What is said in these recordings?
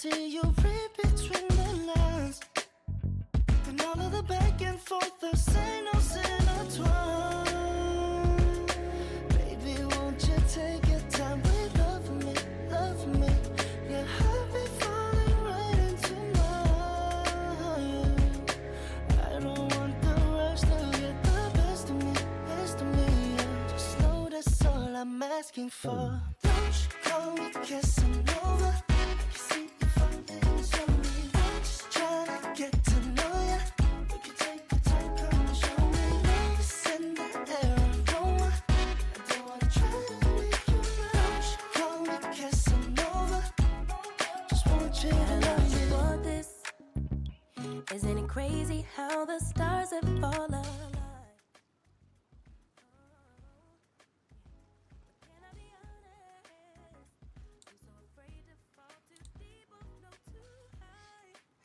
see you read between the lines, and all of the back and forth, the signals intertwine. Baby, won't you take your time with love me, love me? Yeah, I'll be falling right into mine. I don't want the rush to get the best of me, best of me. Yeah. Just know that's all I'm asking for. Don't you call me Casanova? I can see you falling slowly. I'm just trying to get to know ya. We can take the time, come and show me. Love is in the air, aroma. I don't wanna try to make you mine. Don't you call me Casanova? Just want you to know you me. want this. Isn't it crazy how the stars have fallen?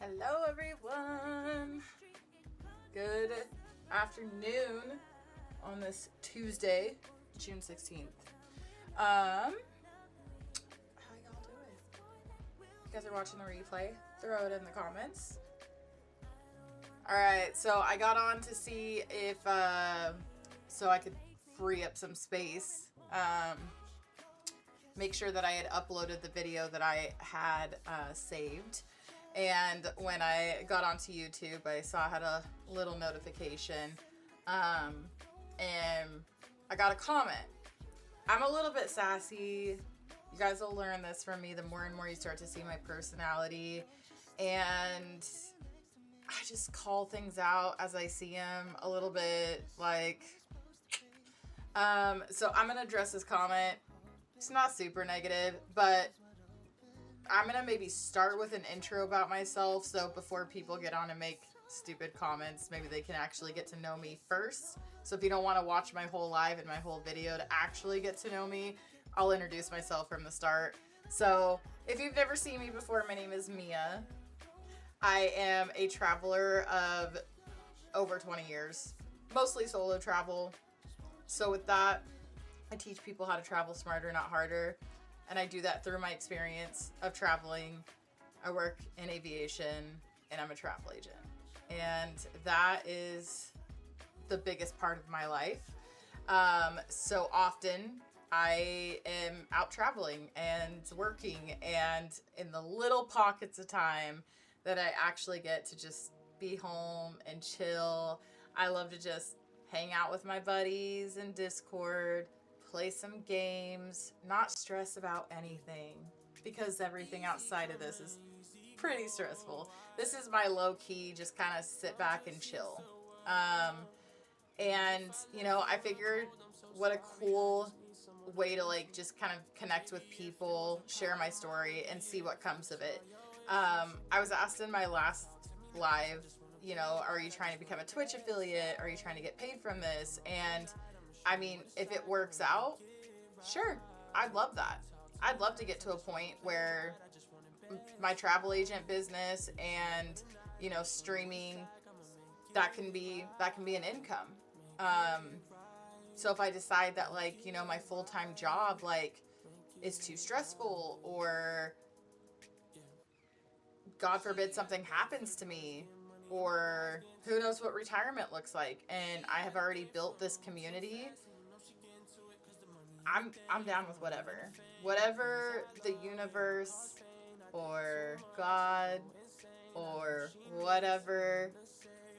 Hello everyone. Good afternoon on this Tuesday, June 16th. How y'all doing? You guys are watching the replay? Throw it in the comments. Alright, so I got on to see if so I could free up some space. Make sure that I had uploaded the video that I had saved. And when I got onto YouTube, I saw I had a little notification, and I got a comment. I'm a little bit sassy. You guys will learn this from me the more and more you start to see my personality, and I just call things out as I see them a little bit, like, so I'm gonna address this comment. It's not super negative, but I'm gonna maybe start with an intro about myself, so before people get on and make stupid comments, maybe they can actually get to know me first. So if you don't want to watch my whole live and my whole video to actually get to know me, I'll introduce myself from the start. So if you've never seen me before, my name is Mia. I am a traveler of over 20 years, mostly solo travel. So with that, I teach people how to travel smarter, not harder. And I do that through my experience of traveling. I work in aviation and I'm a travel agent. And that is the biggest part of my life. So often I am out traveling and working, and in the little pockets of time that I actually get to just be home and chill, I love to just hang out with my buddies in Discord, play some games, not stress about anything, because everything outside of this is pretty stressful. This is my low-key, just kind of sit back and chill. And, you know, I figured what a cool way to, like, just kind of connect with people, share my story, and see what comes of it. I was asked in my last live, you know, are you trying to become a Twitch affiliate? Are you trying to get paid from this? And I mean, if it works out, sure, I'd love that. I'd love to get to a point where my travel agent business and, you know, streaming, that can be an income. So if I decide that, like, you know, my full-time job, like, is too stressful, or God forbid something happens to me, or who knows what retirement looks like, and I have already built this community, I'm down with whatever the universe or God or whatever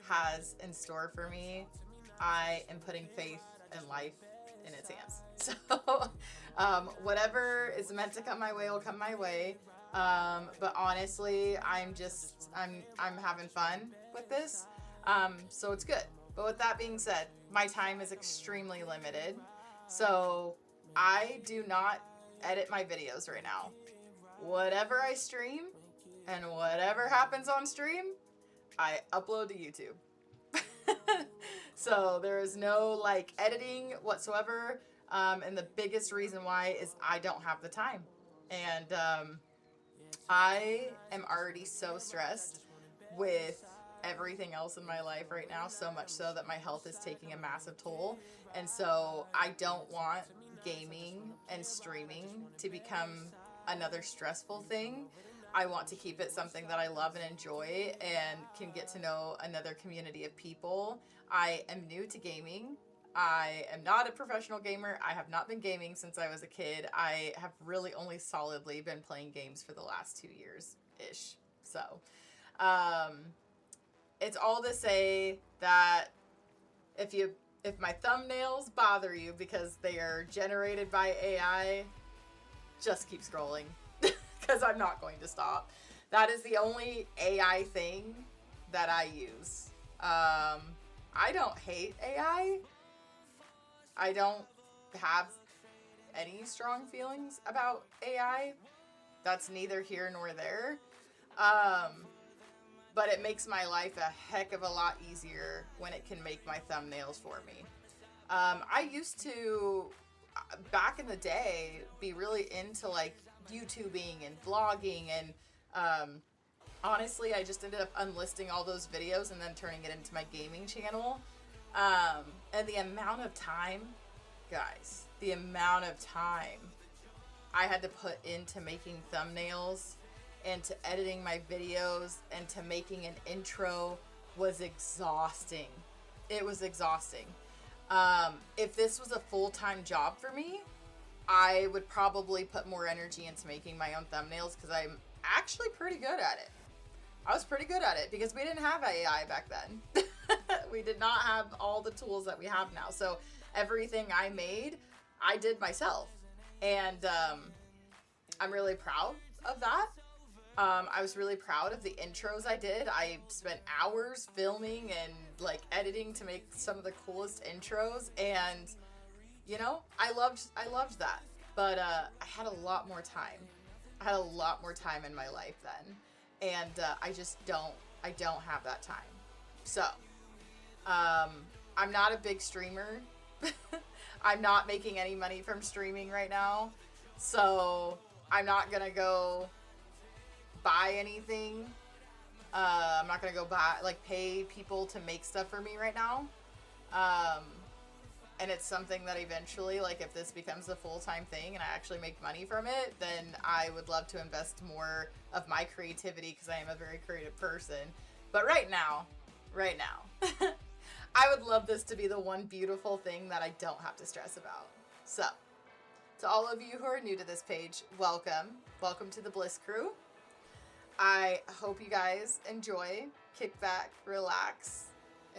has in store for me. I am putting faith and life in its hands. So whatever is meant to come my way will come my way. But honestly, I'm having fun with this. So it's good. But with that being said, my time is extremely limited. So I do not edit my videos right now. Whatever I stream and whatever happens on stream, I upload to YouTube. So there is no, like, editing whatsoever. And the biggest reason why is I don't have the time. And I am already so stressed with everything else in my life right now, so much so that my health is taking a massive toll. And so I don't want gaming and streaming to become another stressful thing. I want to keep it something that I love and enjoy and can get to know another community of people. I am new to gaming. I am not a professional gamer. I have not been gaming since I was a kid. I have really only solidly been playing games for the last 2 years-ish. So, it's all to say that if my thumbnails bother you because they are generated by AI, just keep scrolling because I'm not going to stop. That is the only AI thing that I use. I don't hate AI. I don't have any strong feelings about AI. That's neither here nor there. But it makes my life a heck of a lot easier when it can make my thumbnails for me. I used to, back in the day, be really into like YouTubing and vlogging, and honestly, I just ended up unlisting all those videos and then turning it into my gaming channel. And the amount of time, guys, the amount of time I had to put into making thumbnails and to editing my videos and to making an intro was exhausting. It was exhausting. If this was a full-time job for me, I would probably put more energy into making my own thumbnails because I'm actually pretty good at it. I was pretty good at it because we didn't have AI back then. We did not have all the tools that we have now. So everything I made, I did myself. And I'm really proud of that. I was really proud of the intros I did. I spent hours filming and like editing to make some of the coolest intros, and you know, I loved that. But I had a lot more time. I had a lot more time in my life then, and I don't have that time. So I'm not a big streamer. I'm not making any money from streaming right now, so I'm not gonna go buy anything. I'm not gonna go pay people to make stuff for me right now. And it's something that eventually, like, if this becomes a full-time thing and I actually make money from it, then I would love to invest more of my creativity because I am a very creative person. But right now, I would love this to be the one beautiful thing that I don't have to stress about. So, to all of you who are new to this page, welcome. Welcome to the Bliss Crew. I hope you guys enjoy, kick back, relax,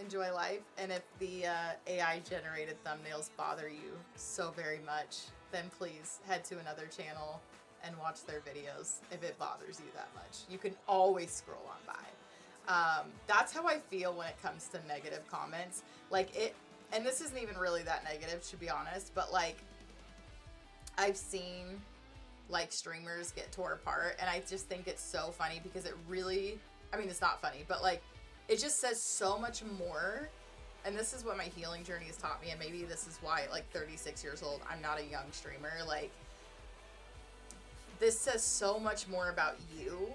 enjoy life. And if the AI generated thumbnails bother you so very much, then please head to another channel and watch their videos if it bothers you that much. You can always scroll on by. That's how I feel when it comes to negative comments. And this isn't even really that negative, to be honest, but like, I've seen like streamers get tore apart, and I just think it's so funny because it really, I mean, it's not funny, but like, it just says so much more. And this is what my healing journey has taught me, and maybe this is why at like 36 years old, I'm not a young streamer. Like, this says so much more about you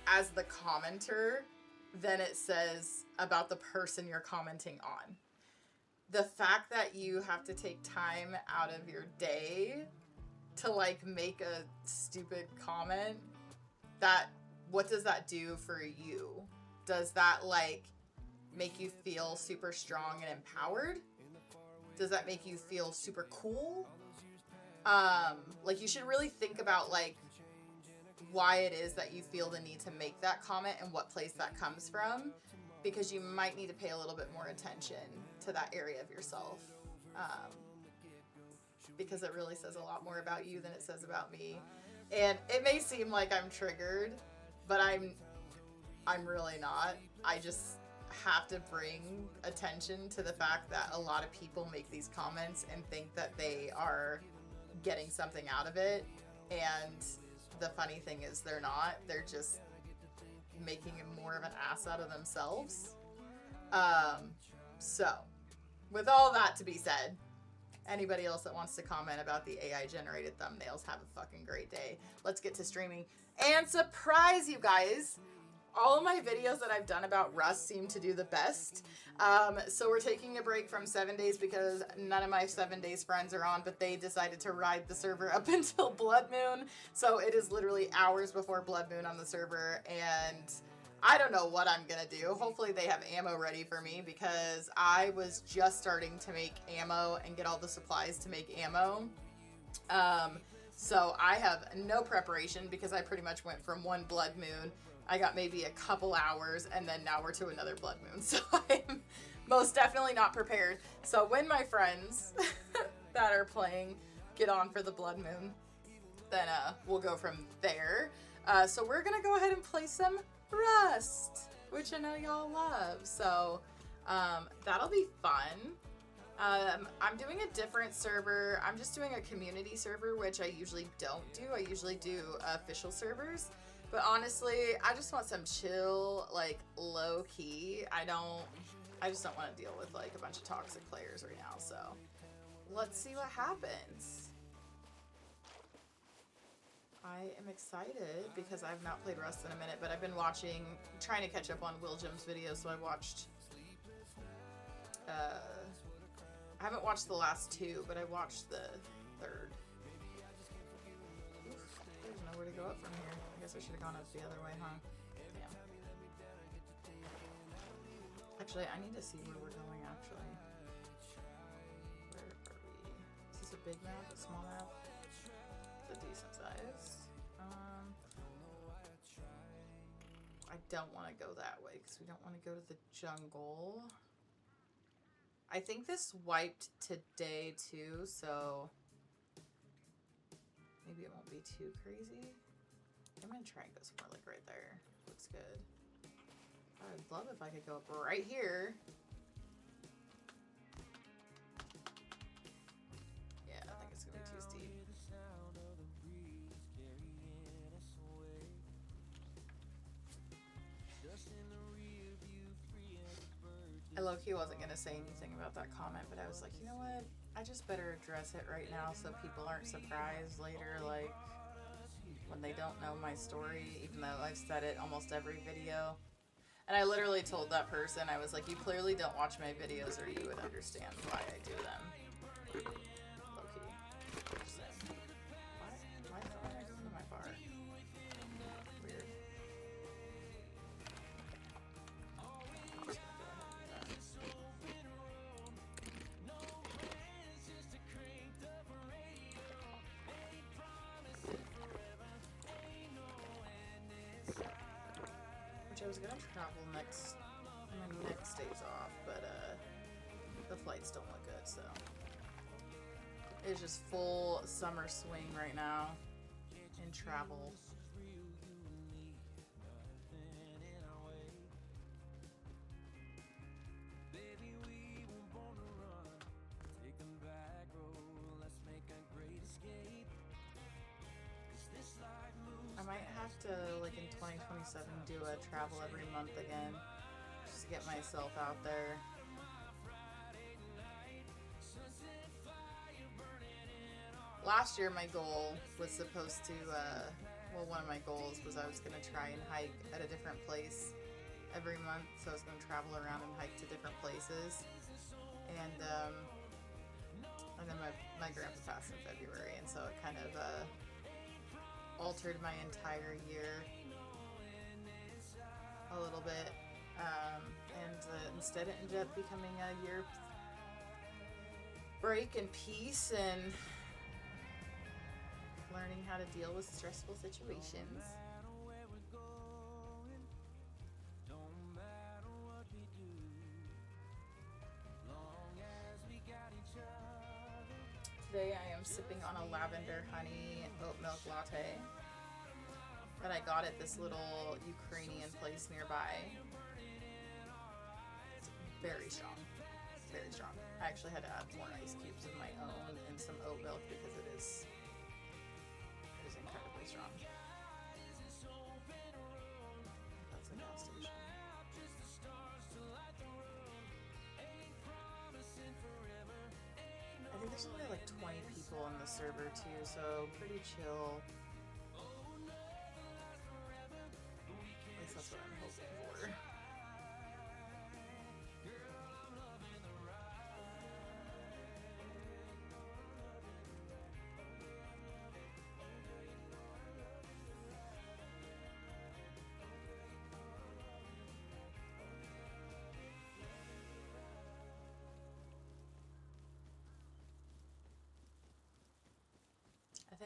as the commenter than it says about the person you're commenting on. The fact that you have to take time out of your day to like make a stupid comment, what does that do for you? Does that like make you feel super strong and empowered? Does that make you feel super cool? Like, you should really think about like why it is that you feel the need to make that comment and what place that comes from, because you might need to pay a little bit more attention to that area of yourself. Because it really says a lot more about you than it says about me. And it may seem like I'm triggered, but I'm really not. I just have to bring attention to the fact that a lot of people make these comments and think that they are getting something out of it. And the funny thing is they're not. They're just making more of an ass out of themselves. So, with all that to be said, anybody else that wants to comment about the AI generated thumbnails, have a fucking great day. Let's get to streaming and surprise you guys. all of my videos that I've done about Rust seem to do the best. So we're taking a break from 7 days because none of my 7 days friends are on, but they decided to ride the server up until Blood Moon. So it is literally hours before Blood Moon on the server, and I don't know what I'm gonna do. Hopefully they have ammo ready for me because I was just starting to make ammo and get all the supplies to make ammo. So I have no preparation because I pretty much went from one Blood Moon. I got maybe a couple hours, and then now we're to another Blood Moon. So I'm most definitely not prepared. So when my friends that are playing get on for the Blood Moon, then we'll go from there. So we're gonna go ahead and play some Rust, which I know y'all love. So that'll be fun. I'm doing a different server. I'm just doing a community server, which I usually don't do. I usually do official servers. But honestly, I just want some chill, like, low key. I just don't want to deal with, like, a bunch of toxic players right now. So let's see what happens. I am excited because I've not played Rust in a minute, but I've been trying to catch up on Will Jim's videos. So I watched, I haven't watched the last two, but I watched the third. Oof, there's nowhere to go up from here. I guess I should have gone up the other way, huh? Damn. Actually, I need to see where we're going, actually. Where are we? Is this a big map? A small map? It's a decent size. I don't want to go that way because we don't want to go to the jungle. I think this wiped today too, so maybe it won't be too crazy. I'm gonna try and go somewhere like right there. Looks good. I'd love if I could go up right here. Yeah, I think it's gonna be too steep. I low-key wasn't gonna say anything about that comment, but I was like, you know what? I just better address it right now so people aren't surprised later, like, when they don't know my story, even though I've said it almost every video. And I literally told that person, I was like, you clearly don't watch my videos or you would understand why I do them. Low-key. Just saying. Why is that not going to my bar? Weird. I was gonna travel my next days off, but the flights don't look good, so it's just full summer swing right now in travel. I might have to, like, in 2027 do a travel every month again, just to get myself out there. Last year my goal was supposed to, well, one of my goals was I was going to try and hike at a different place every month, so I was going to travel around and hike to different places. And then my grandpa passed in February, and so it kind of altered my entire year a little bit, and instead it ended up becoming a year break and peace and learning how to deal with stressful situations. Today I am sipping on a lavender honey oat milk latte that I got at this little Ukrainian place nearby. It's very strong, very strong. I actually had to add more ice cubes of my own and some oat milk because it is incredibly strong. That's a gas station. I think there's only like 20 people on the server too, so pretty chill. At least that's what I'm hoping.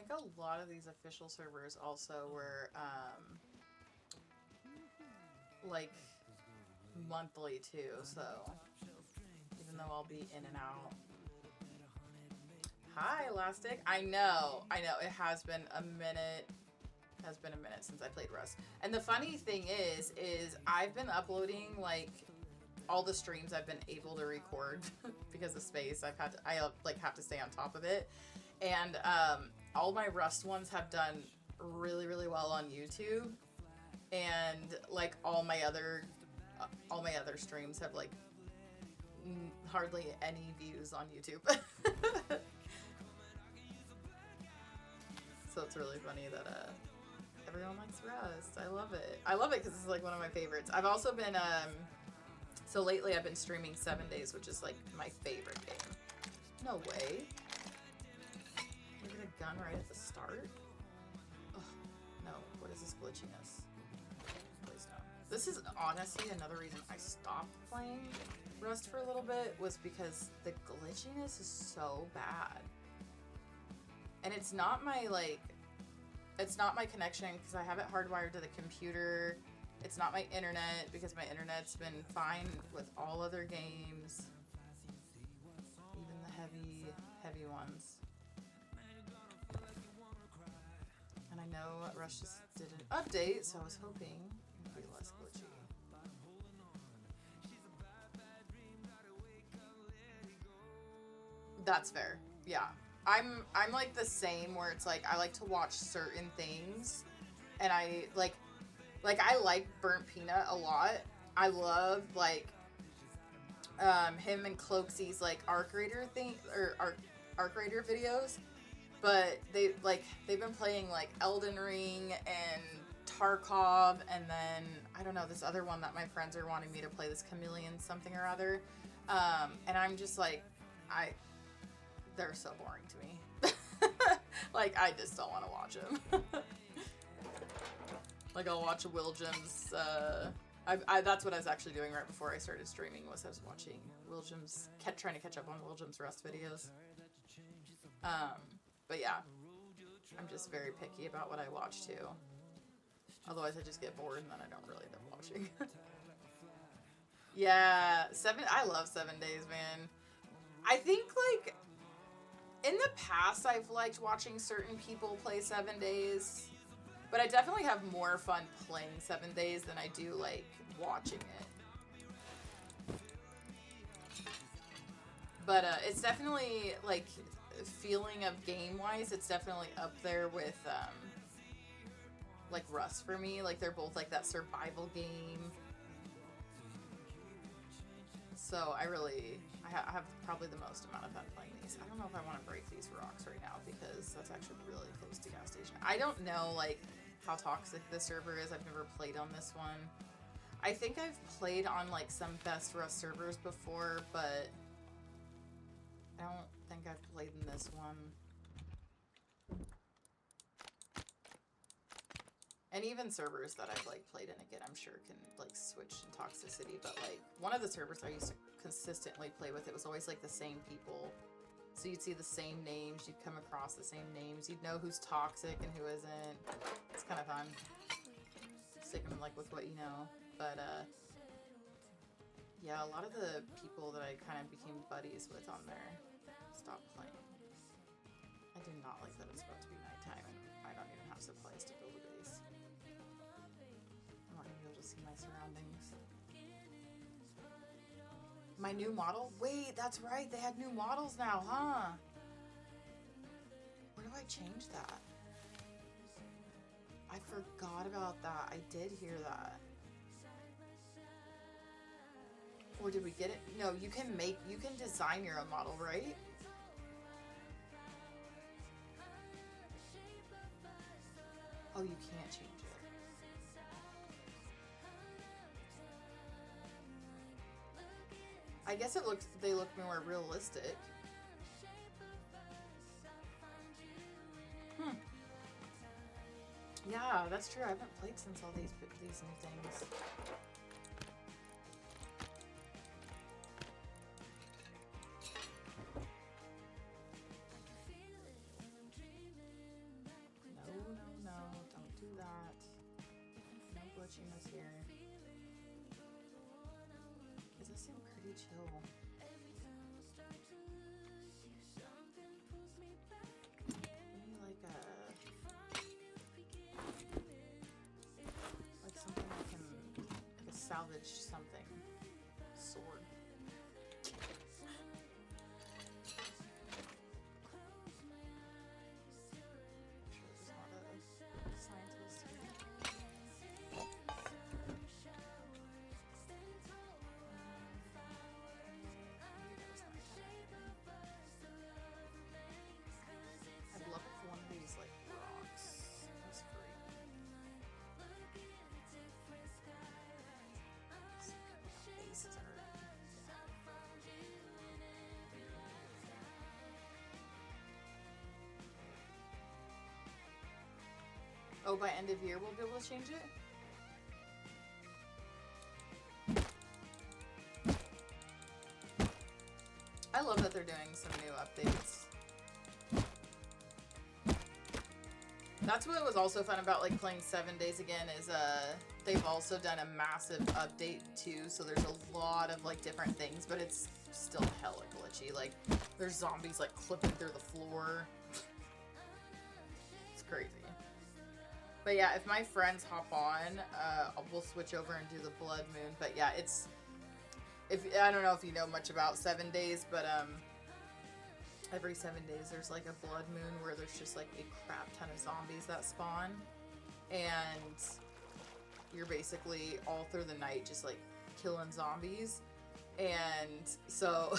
think a lot of these official servers also were, like, monthly too, so even though I'll be in and out. Hi, Elastic. I know, it has been a minute. Since I played Rust. And the funny thing is I've been uploading, like, all the streams I've been able to record because of space. I have to stay on top of it. And all my Rust ones have done really, really well on YouTube. And like all my other streams have like hardly any views on YouTube. So it's really funny that everyone likes Rust. I love it. I love it because it's like one of my favorites. I've also been so lately I've been streaming 7 Days, which is like my favorite game. No way. You get a gun right at the start? Ugh, no. What is this glitchiness? Please no. This is honestly another reason I stopped playing Rust for a little bit, was because the glitchiness is so bad. And it's not my connection, because I have it hardwired to the computer. It's not my internet, because my internet's been fine with all other games. Even the heavy ones. And I know Rush just did an update, so I was hoping it would be less glitchy. That's fair. Yeah. I'm like the same, where it's like I like to watch certain things, and I like Burnt Peanut a lot. I love like him and Cloaksy's like Arc Raider thing, or Arc Raider videos, but they've been playing like Elden Ring and Tarkov, and then I don't know, this other one that my friends are wanting me to play, this Chameleon something or other, and I'm just like they're so boring to me. Like, I just don't want to watch them. Like, I'll watch Will Jim's, that's what I was actually doing right before I started streaming, was I was watching Will Jim's, trying to catch up on Will Jim's Rust videos. But yeah, I'm just very picky about what I watch too. Otherwise I just get bored and then I don't really end up watching. Yeah, I love 7 Days, man. I think, like, in the past, I've liked watching certain people play 7 Days, but I definitely have more fun playing 7 Days than I do, like, watching it. But it's definitely, like, feeling of game-wise, it's definitely up there with, like, Rust for me. Like, they're both, like, that survival game. So I have probably the most amount of fun playing these. I don't know if I want to break these rocks right now, because that's actually really close to gas station. I don't know, like, how toxic this server is. I've never played on this one. I think I've played on, like, some Best Rust servers before, but I don't think I've played in this one. And even servers that I've, like, played in again, I'm sure can, like, switch in toxicity. But, like, one of the servers I used to consistently play with, it was always, like, the same people. So you'd see the same names, you'd come across the same names, you'd know who's toxic and who isn't. It's kind of fun. Sticking, like, with what you know. But, yeah, a lot of the people that I kind of became buddies with on there stopped playing. I did not like that it's about to be nighttime and I don't even have supplies to build a base. I'm not gonna be able to see my surroundings. My new model? Wait, that's right. They had new models now, huh? Where do I change that? I forgot about that. I did hear that. Or did we get it? No, you can design your own model, right? Oh, you can't change it. I guess they look more realistic. Yeah, that's true. I haven't played since all these new things. chill. Maybe like something that can, like a salvage something. Sword. I'd love it for one of these like rocks. That's free. Faces are. Oh, by end of year we'll be able to change it? I love that they're doing some new updates. That's what was also fun about like playing 7 Days again is they've also done a massive update too, so there's a lot of like different things, but it's still hella glitchy. Like there's zombies like clipping through the floor. It's crazy. But yeah, if my friends hop on, we'll switch over and do the Blood Moon. But yeah, it's I don't know if you know much about 7 Days, but every 7 days there's like a blood moon where there's just like a crap ton of zombies that spawn, and you're basically all through the night just like killing zombies. And so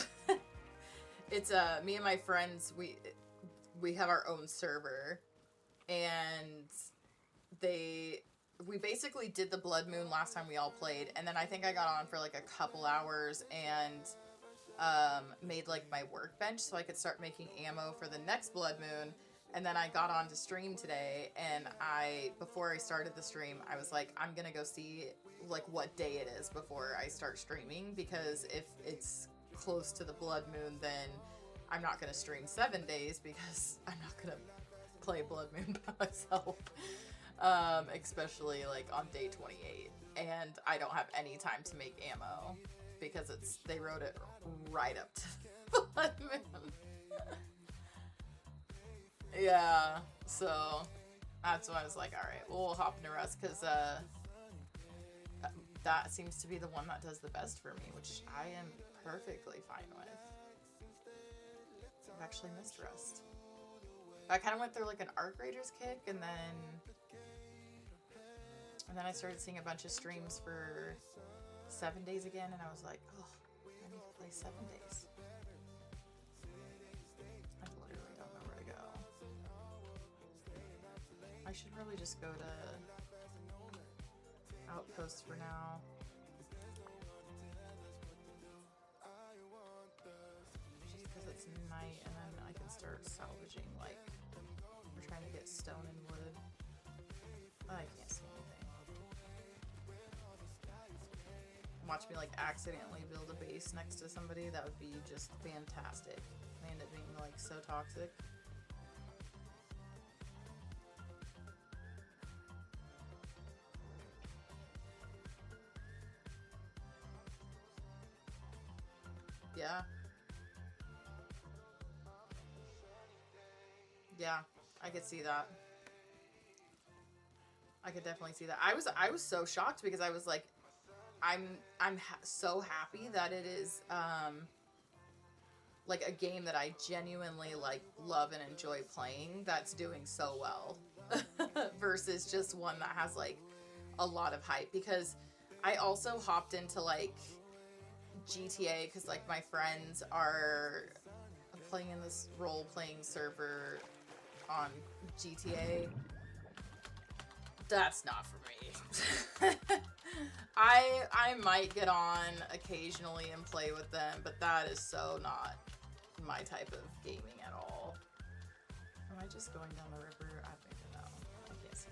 it's me and my friends, we have our own server, and we basically did the blood moon last time we all played, and then I think I got on for like a couple hours and made like my workbench so I could start making ammo for the next blood moon. And then I got on to stream today, and before I started the stream, I was like, I'm gonna go see like what day it is before I start streaming, because if it's close to the blood moon, then I'm not gonna stream 7 days because I'm not gonna play blood moon by myself. Especially like on day 28, and I don't have any time to make ammo because they wrote it right up to blood moon. Yeah, so that's why I was like, all right, we'll hop into rest, because that seems to be the one that does the best for me, which I am perfectly fine with. I've actually missed rest. I kind of went through like an Arc Raiders kick, and then I started seeing a bunch of streams for 7 days again, and I was like, oh, I need to play 7 days. I literally don't know where to go. I should really just go to Outpost for now. Just because it's night, and then I can start salvaging, like, we're trying to get stone and wood. I can't see anything. Watch me like accidentally build a base next to somebody. That would be just fantastic. They end up being like so toxic. Yeah. Yeah, I could see that. I could definitely see that. I was so shocked because I was like, I'm so happy that it is like a game that I genuinely like love and enjoy playing that's doing so well versus just one that has like a lot of hype. Because I also hopped into like GTA because like my friends are playing in this role-playing server on GTA. That's not for me. I might get on occasionally and play with them, but that is so not my type of gaming at all. Am I just going down the river? I don't even know. I can't see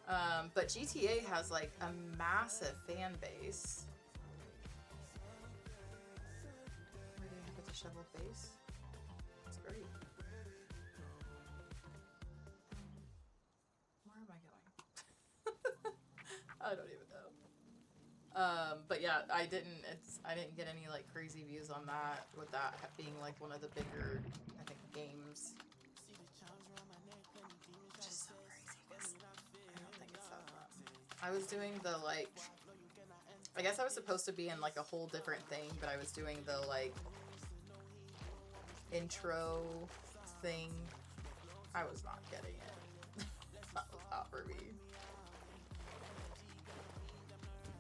anything. But GTA has like a massive fan base. Where do you have it to shovel face? It's great. Where am I going? I don't even know. But yeah, I didn't get any like crazy views on that, with that being like one of the bigger, I think, games. Which is so crazy because I don't think it's that fun. I was doing the like, I guess I was supposed to be in like a whole different thing, but I was doing the like intro thing. I was not getting it. That was not for me.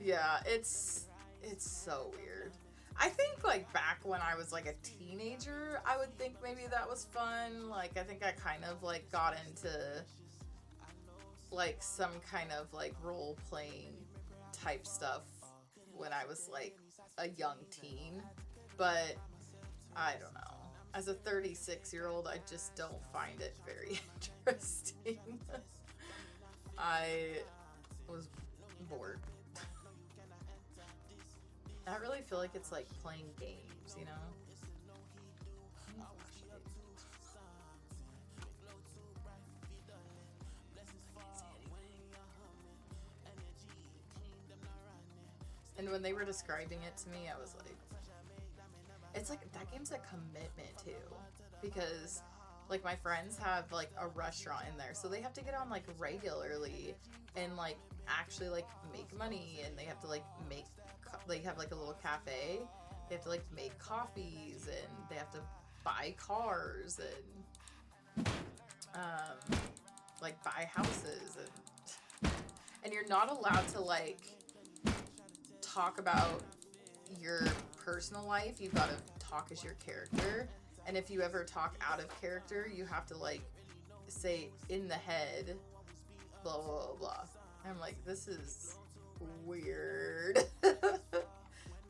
Yeah, it's so weird. I think like back when I was like a teenager, I would think maybe that was fun. Like I think I kind of like got into like some kind of like role playing type stuff when I was like a young teen. But I don't know. As a 36-year-old, I just don't find it very interesting. I was bored. I really feel like it's like playing games, you know? Oh, and when they were describing it to me, I was like, it's like, that game's a commitment too. Because like my friends have like a restaurant in there, so they have to get on like regularly and like actually like make money, and they have to like make, they have like a little cafe, they have to like make coffees, and they have to buy cars and like buy houses, and you're not allowed to like talk about your personal life. You've got to talk as your character, and if you ever talk out of character, you have to like say in the head blah blah blah blah. And I'm like, this is weird.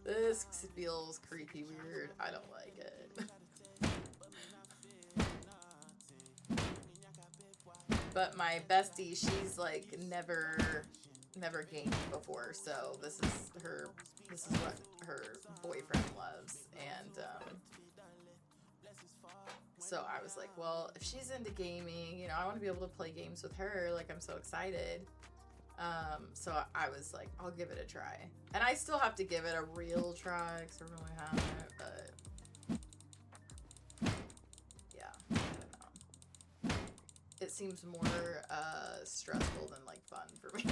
This feels creepy weird. I don't like it. But my bestie, she's like never gamed before, so this is what her boyfriend loves. And so I was like, well, if she's into gaming, you know, I want to be able to play games with her. Like, I'm so excited. So I was like, I'll give it a try. And I still have to give it a real try because I really haven't, but yeah, I don't know. It seems more stressful than like fun for me.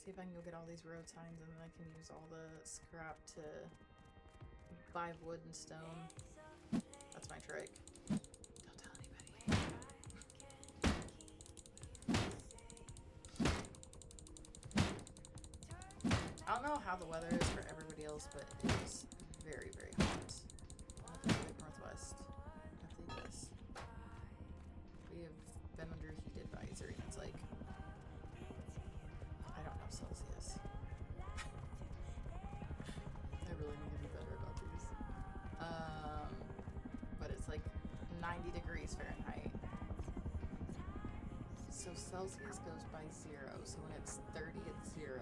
See if I can go get all these road signs, and then I can use all the scrap to buy wood and stone. That's my trick. Don't tell anybody. I don't know how the weather is for everybody else, but it is very, very hot. On the Pacific Northwest of the US. We have been under a heat advisory, and it's like, I don't know Celsius. I really need to be better about these. But it's like 90 degrees Fahrenheit. So Celsius goes by 0. So when it's 30, it's 0.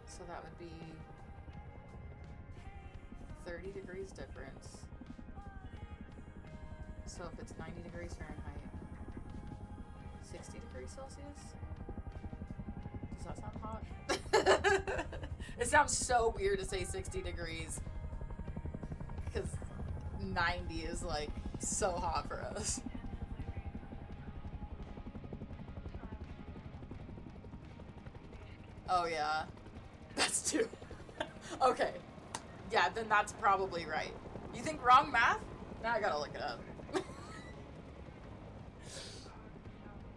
So that would be 30 degrees difference. So if it's 90 degrees Fahrenheit, 60 degrees Celsius? Does that sound hot? It sounds so weird to say 60 degrees because 90 is like so hot for us. Oh yeah, that's 2. Okay, yeah, then that's probably right. You think wrong math? Now I gotta look it up.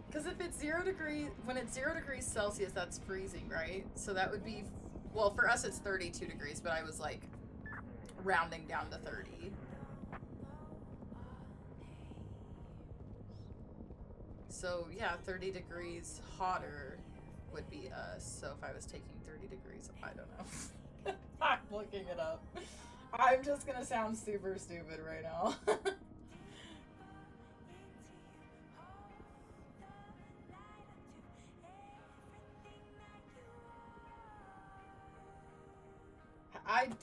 Because if it's 0 degrees, when it's 0 degrees Celsius, that's freezing, right? So that would be, well, for us it's 32 degrees, but I was like rounding down to 30. So yeah, 30 degrees hotter would be us. So if I was taking 30 degrees, I don't know. I'm looking it up. I'm just gonna sound super stupid right now.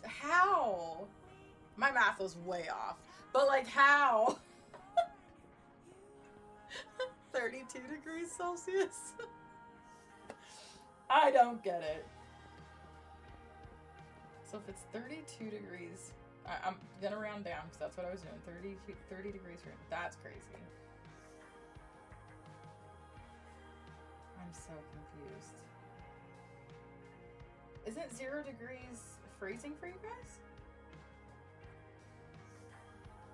How? My math was way off. But like how? 32 degrees Celsius? I don't get it. So if it's 32 degrees, I'm gonna round down because that's what I was doing. 30 degrees for that's crazy. I'm so confused. Isn't 0 degrees freezing for you guys?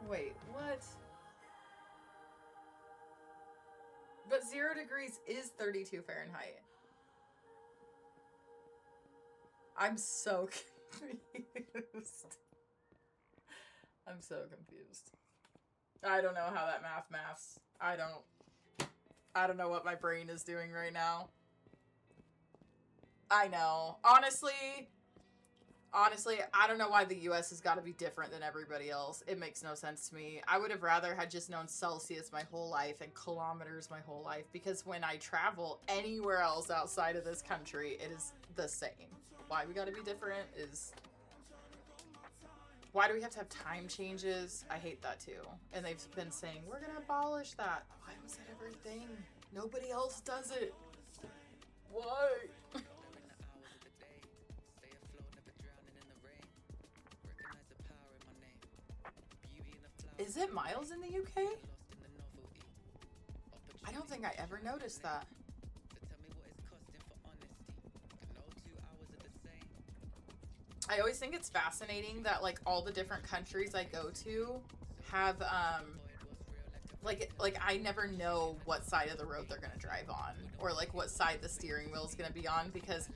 Wait, what? But 0 degrees is 32 Fahrenheit. I'm so confused. I'm so confused. I don't know how that maths. I don't know what my brain is doing right now. I know. Honestly, I don't know why the US has got to be different than everybody else. It makes no sense to me. I would have rather had just known Celsius my whole life and kilometers my whole life, because when I travel anywhere else outside of this country, it is the same. Why we got to be different is... Why do we have to have time changes? I hate that too. And they've been saying, we're going to abolish that. Why was that ever a thing? Nobody else does it. Why? Is it miles in the UK? I don't think I ever noticed that. I always think it's fascinating that like all the different countries I go to have like I never know what side of the road they're gonna drive on, or like what side the steering wheel is gonna be on, because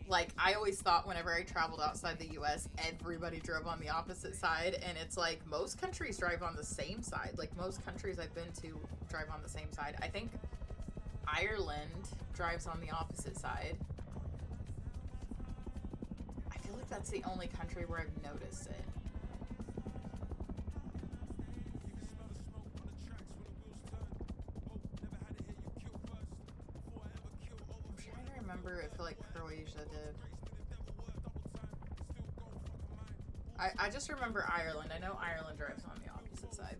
like I always thought whenever I traveled outside the US, everybody drove on the opposite side, and it's like most countries drive on the same side. Like most countries I've been to drive on the same side. I think Ireland drives on the opposite side. I feel like that's the only country where I've noticed it. I'm trying to remember if like Croatia did. I just remember Ireland. I know Ireland drives on the opposite side.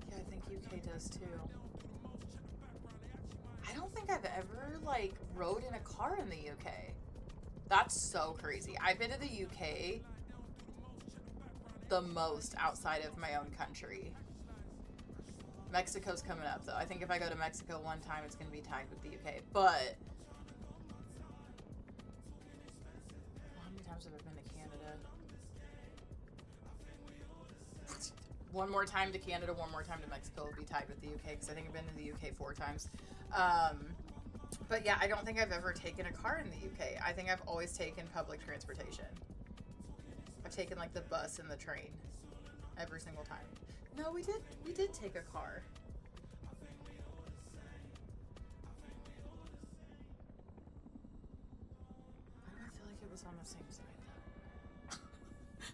Yeah, I think UK does too. I don't think I've ever like rode in a car in the UK. That's so crazy. I've been to the UK the most outside of my own country. Mexico's coming up though. I think if I go to Mexico one time, it's going to be tagged with the UK. But how many times have I been to Canada? One more time to Canada, one more time to Mexico will be tagged with the UK, because I think I've been to the UK 4 times. But yeah, I don't think I've ever taken a car in the UK. I think I've always taken public transportation. I've taken like the bus and the train every single time. No, we did take a car. Why do I feel like it was on the same side?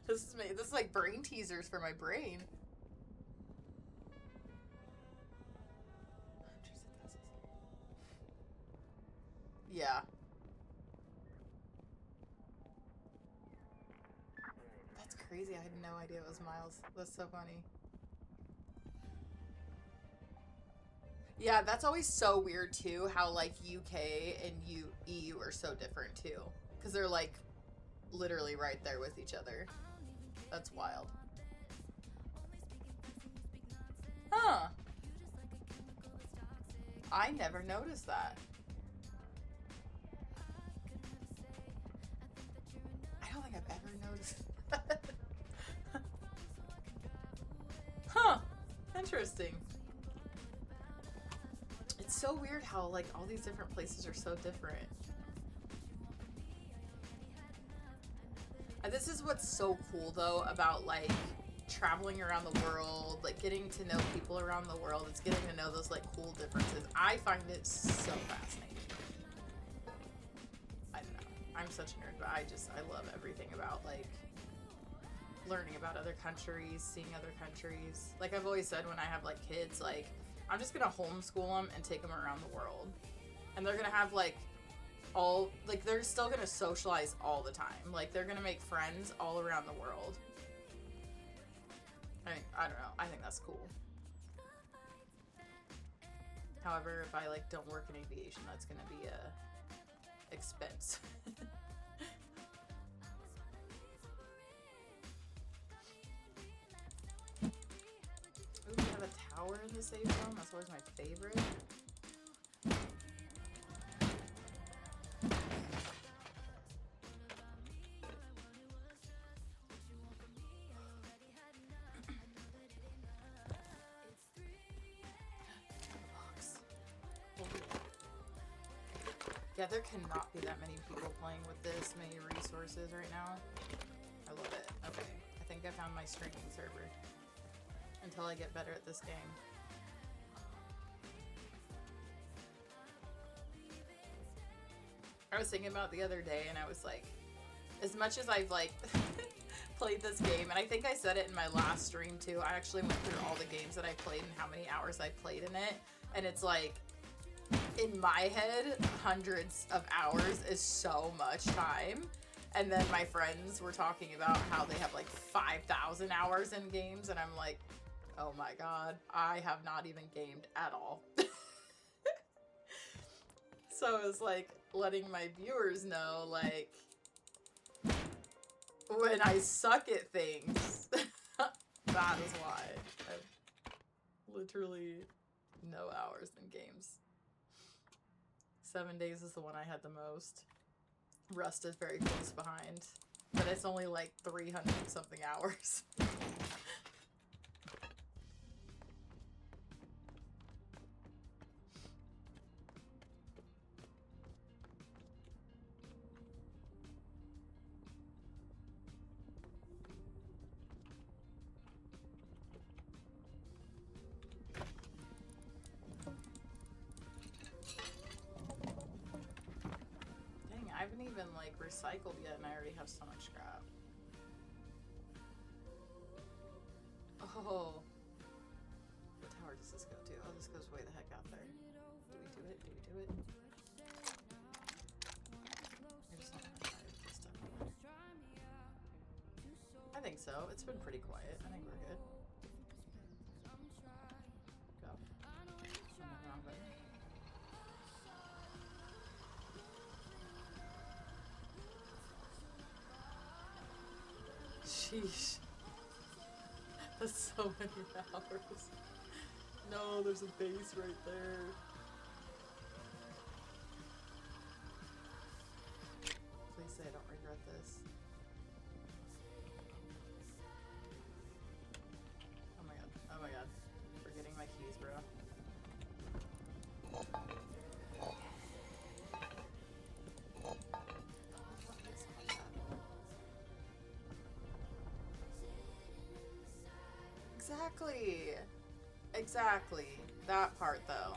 This is like brain teasers for my brain. Yeah. That's crazy. I had no idea it was miles. That's so funny. Yeah, that's always so weird too, how like UK and EU are so different too. Because they're like literally right there with each other. That's wild. Huh. I never noticed that. I don't think I've ever noticed that. Huh. Interesting. It's so weird how like all these different places are so different. And this is what's so cool though about like traveling around the world, like getting to know people around the world. It's getting to know those like cool differences. I find it so fascinating. I don't know. I'm such a nerd, but I love everything about like learning about other countries, seeing other countries. Like I've always said when I have like kids, like I'm just gonna homeschool them and take them around the world, and they're gonna have like all, like, they're still gonna socialize all the time. Like, they're gonna make friends all around the world. I don't know. I think that's cool. However, if I, like, don't work in aviation, that's gonna be a expense. Ooh, we have a tower in the safe zone. That's always my favorite. Yeah, there cannot be that many people playing with this many resources right now. I love it. Okay, I think I found my streaming server. Until I get better at this game. I was thinking about it the other day and I was like, as much as I've like played this game, and I think I said it in my last stream too, I actually went through all the games that I played and how many hours I played in it, and it's like, in my head, hundreds of hours is so much time. And then my friends were talking about how they have like 5,000 hours in games, and I'm like, oh my god, I have not even gamed at all. So it was like letting my viewers know, like, when I suck at things, that is why. I have literally no hours in games. 7 days is the one I had the most. Rust is very close behind, but it's only like 300 something hours. I haven't even like recycled yet and I already have so much scrap. Oh. What tower does this go to? Oh, this goes way the heck out there. Do we do it? Do we do it? I just don't have time to stuff. I think so. It's been pretty quiet. I think we're good. Go. I'm not wrong button. Sheesh. That's so many hours. No, there's a base right there. Please say I don't regret this. Oh my god. Oh my god. Forgetting my keys, bro. Exactly. Exactly. That part, though.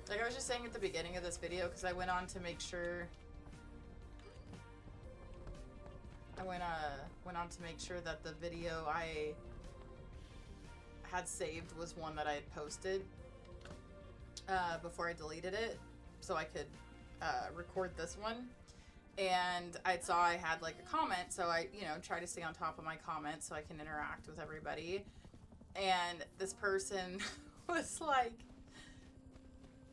Like I was just saying at the beginning of this video, because I went on to make sure... I went on to make sure that the video I had saved was one that I had posted before I deleted it, so I could record this one. And I saw I had like a comment, so I, you know, try to stay on top of my comments so I can interact with everybody. And this person was like,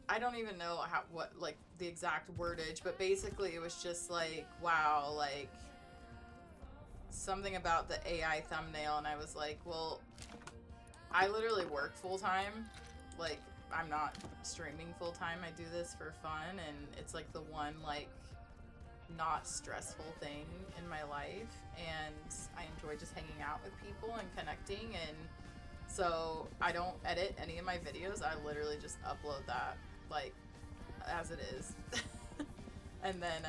I don't even know what like the exact wordage, but basically it was just like, wow, like something about the AI thumbnail. And I was like, well, I literally work full time. Like, I'm not streaming full time. I do this for fun, and it's like the one like not stressful thing in my life, and I enjoy just hanging out with people and connecting. And so I don't edit any of my videos. I literally just upload that like as it is. And then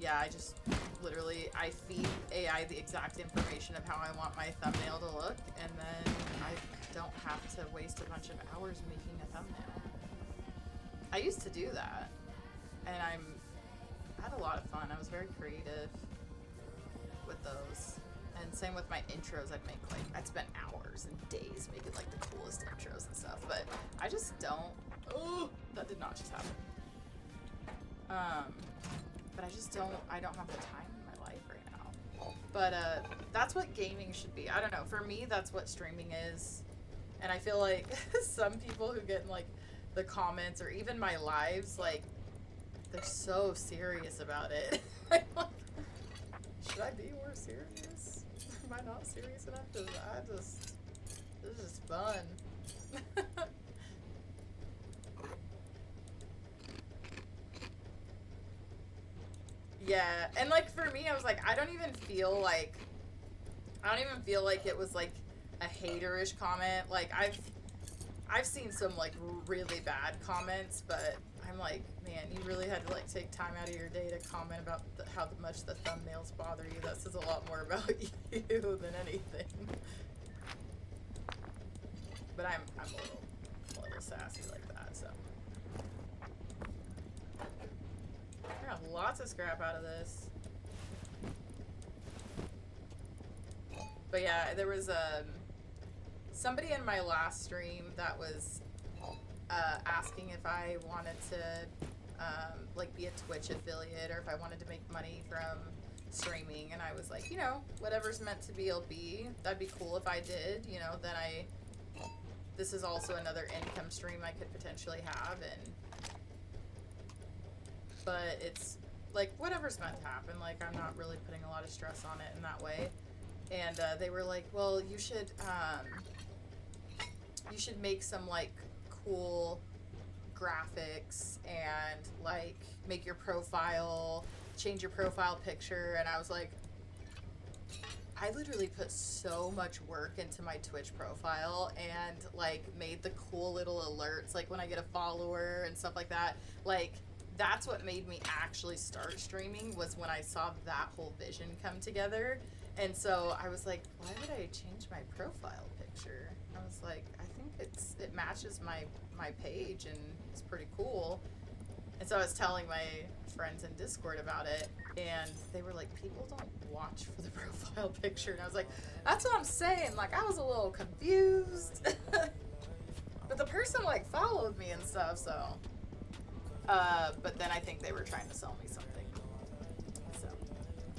yeah, I just literally I feed AI the exact information of how I want my thumbnail to look, and then I don't have to waste a bunch of hours making a thumbnail. I used to do that, and I had a lot of fun. I was very creative with those. And same with my intros. I'd spend hours and days making like the coolest intros and stuff, but I just don't. Oh, That did not just happen. But I don't have the time in my life right now. But that's what gaming should be. I don't know. For me, that's what streaming is. And I feel like some people who get in like the comments or even my lives, like, they're so serious about it. Should I be more serious? Am I not serious enough? Because this is fun. Yeah, and like for me, I was like, I don't even feel like it was like a haterish comment. Like I've seen some like really bad comments, but I'm like, man, you really had to like take time out of your day to comment about how much the thumbnails bother you. That says a lot more about you than anything. But I'm a little sassy like that, so. I got lots of scrap out of this. But yeah, there was somebody in my last stream that was asking if I wanted to like be a Twitch affiliate or if I wanted to make money from streaming, and I was like, you know, whatever's meant to be will be. That'd be cool if I did, you know. Then this is also another income stream I could potentially have, but it's like whatever's meant to happen. Like I'm not really putting a lot of stress on it in that way. And they were like, well, you should make some like cool graphics and like make your profile, change your profile picture. And I was like, I literally put so much work into my Twitch profile and like made the cool little alerts like when I get a follower and stuff like that. Like that's what made me actually start streaming, was when I saw that whole vision come together. And so I was like, why would I change my profile picture? I was like, I think it matches my page and it's pretty cool. And so I was telling my friends in Discord about it, and they were like, people don't watch for the profile picture. And I was like, that's what I'm saying. Like, I was a little confused. But the person like followed me and stuff, so. But then I think they were trying to sell me something. So,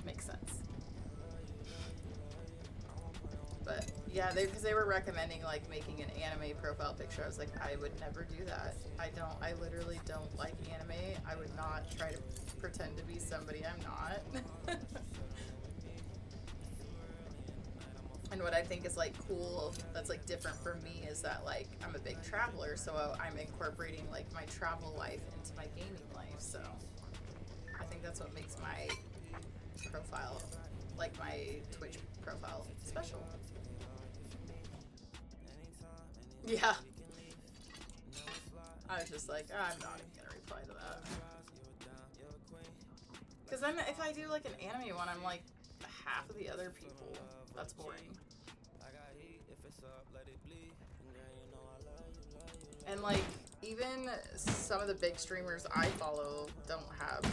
makes sense. But yeah, because they were recommending like making an anime profile picture. I was like, I would never do that. I literally don't like anime. I would not try to pretend to be somebody I'm not. And what I think is like cool, that's like different for me, is that like I'm a big traveler, so I'm incorporating like my travel life into my gaming life. So I think that's what makes my profile, like my Twitch profile, special. Yeah. I was just like, I'm not even gonna reply to that. Because then if I do like an anime one, I'm like half of the other people. That's boring. And like, even some of the big streamers I follow don't have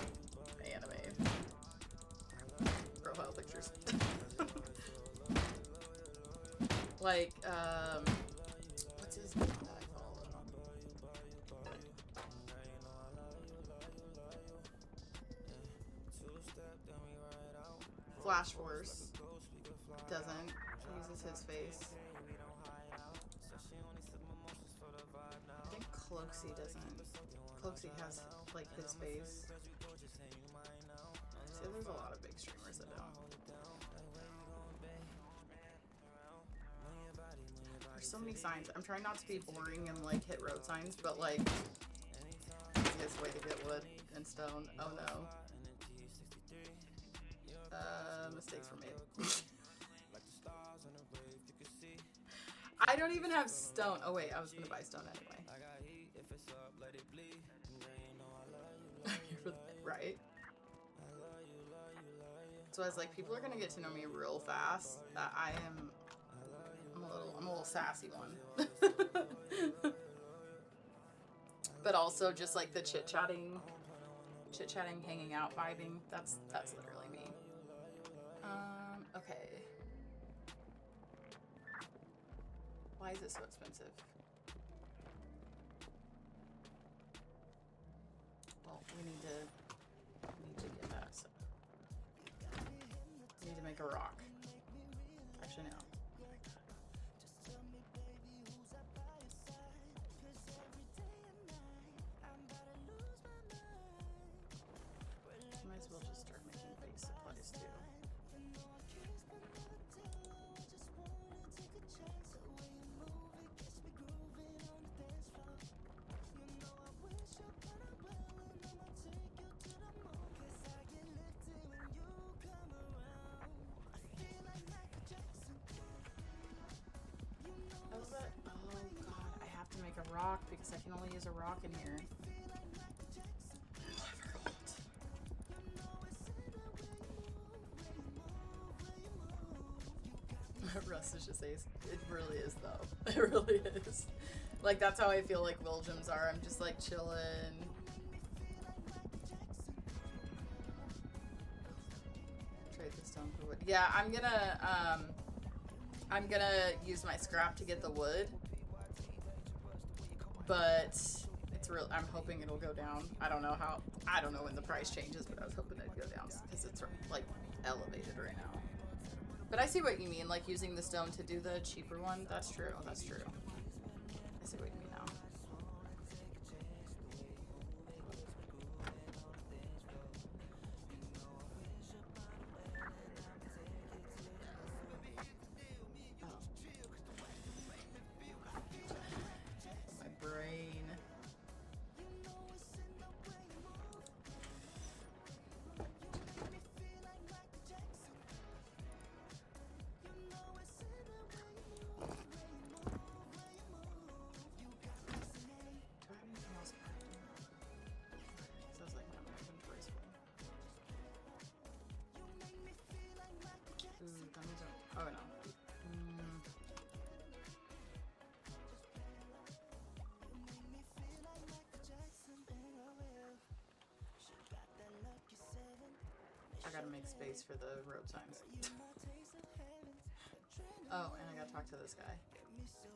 anime profile pictures. Like, what's his name that I follow? Flash Force doesn't. He uses his face. I think Cloaksy doesn't. Cloaksy has like his face. See, there's a lot of big streamers that don't. There's so many signs. I'm trying not to be boring and like hit road signs, but like, easiest way to get wood and stone. Oh no. Mistakes were made. I don't even have stone. Oh wait, I was gonna buy stone anyway. Right? So I was like, people are gonna get to know me real fast. That I'm a little sassy one. But also just like the chit-chatting, hanging out, vibing. That's literally me. Okay. Why is it so expensive? make a rock. Actually, no. Might as well just start making base supplies too. Oh god, I have to make a rock because I can only use a rock in here. Oh, I forgot. Russ is just ace. It really is though. It really is. Like that's how I feel like Wilgems are. I'm just like chilling. Trade the stone for wood. Yeah, I'm gonna use my scrap to get the wood, but it's real. I'm hoping it'll go down. I don't know how. I don't know when the price changes, but I was hoping it'd go down because it's like elevated right now. But I see what you mean, like using the stone to do the cheaper one. That's true. That's true. I see what you mean now. Oh no. I gotta make space for the road signs. Oh, and I gotta talk to this guy.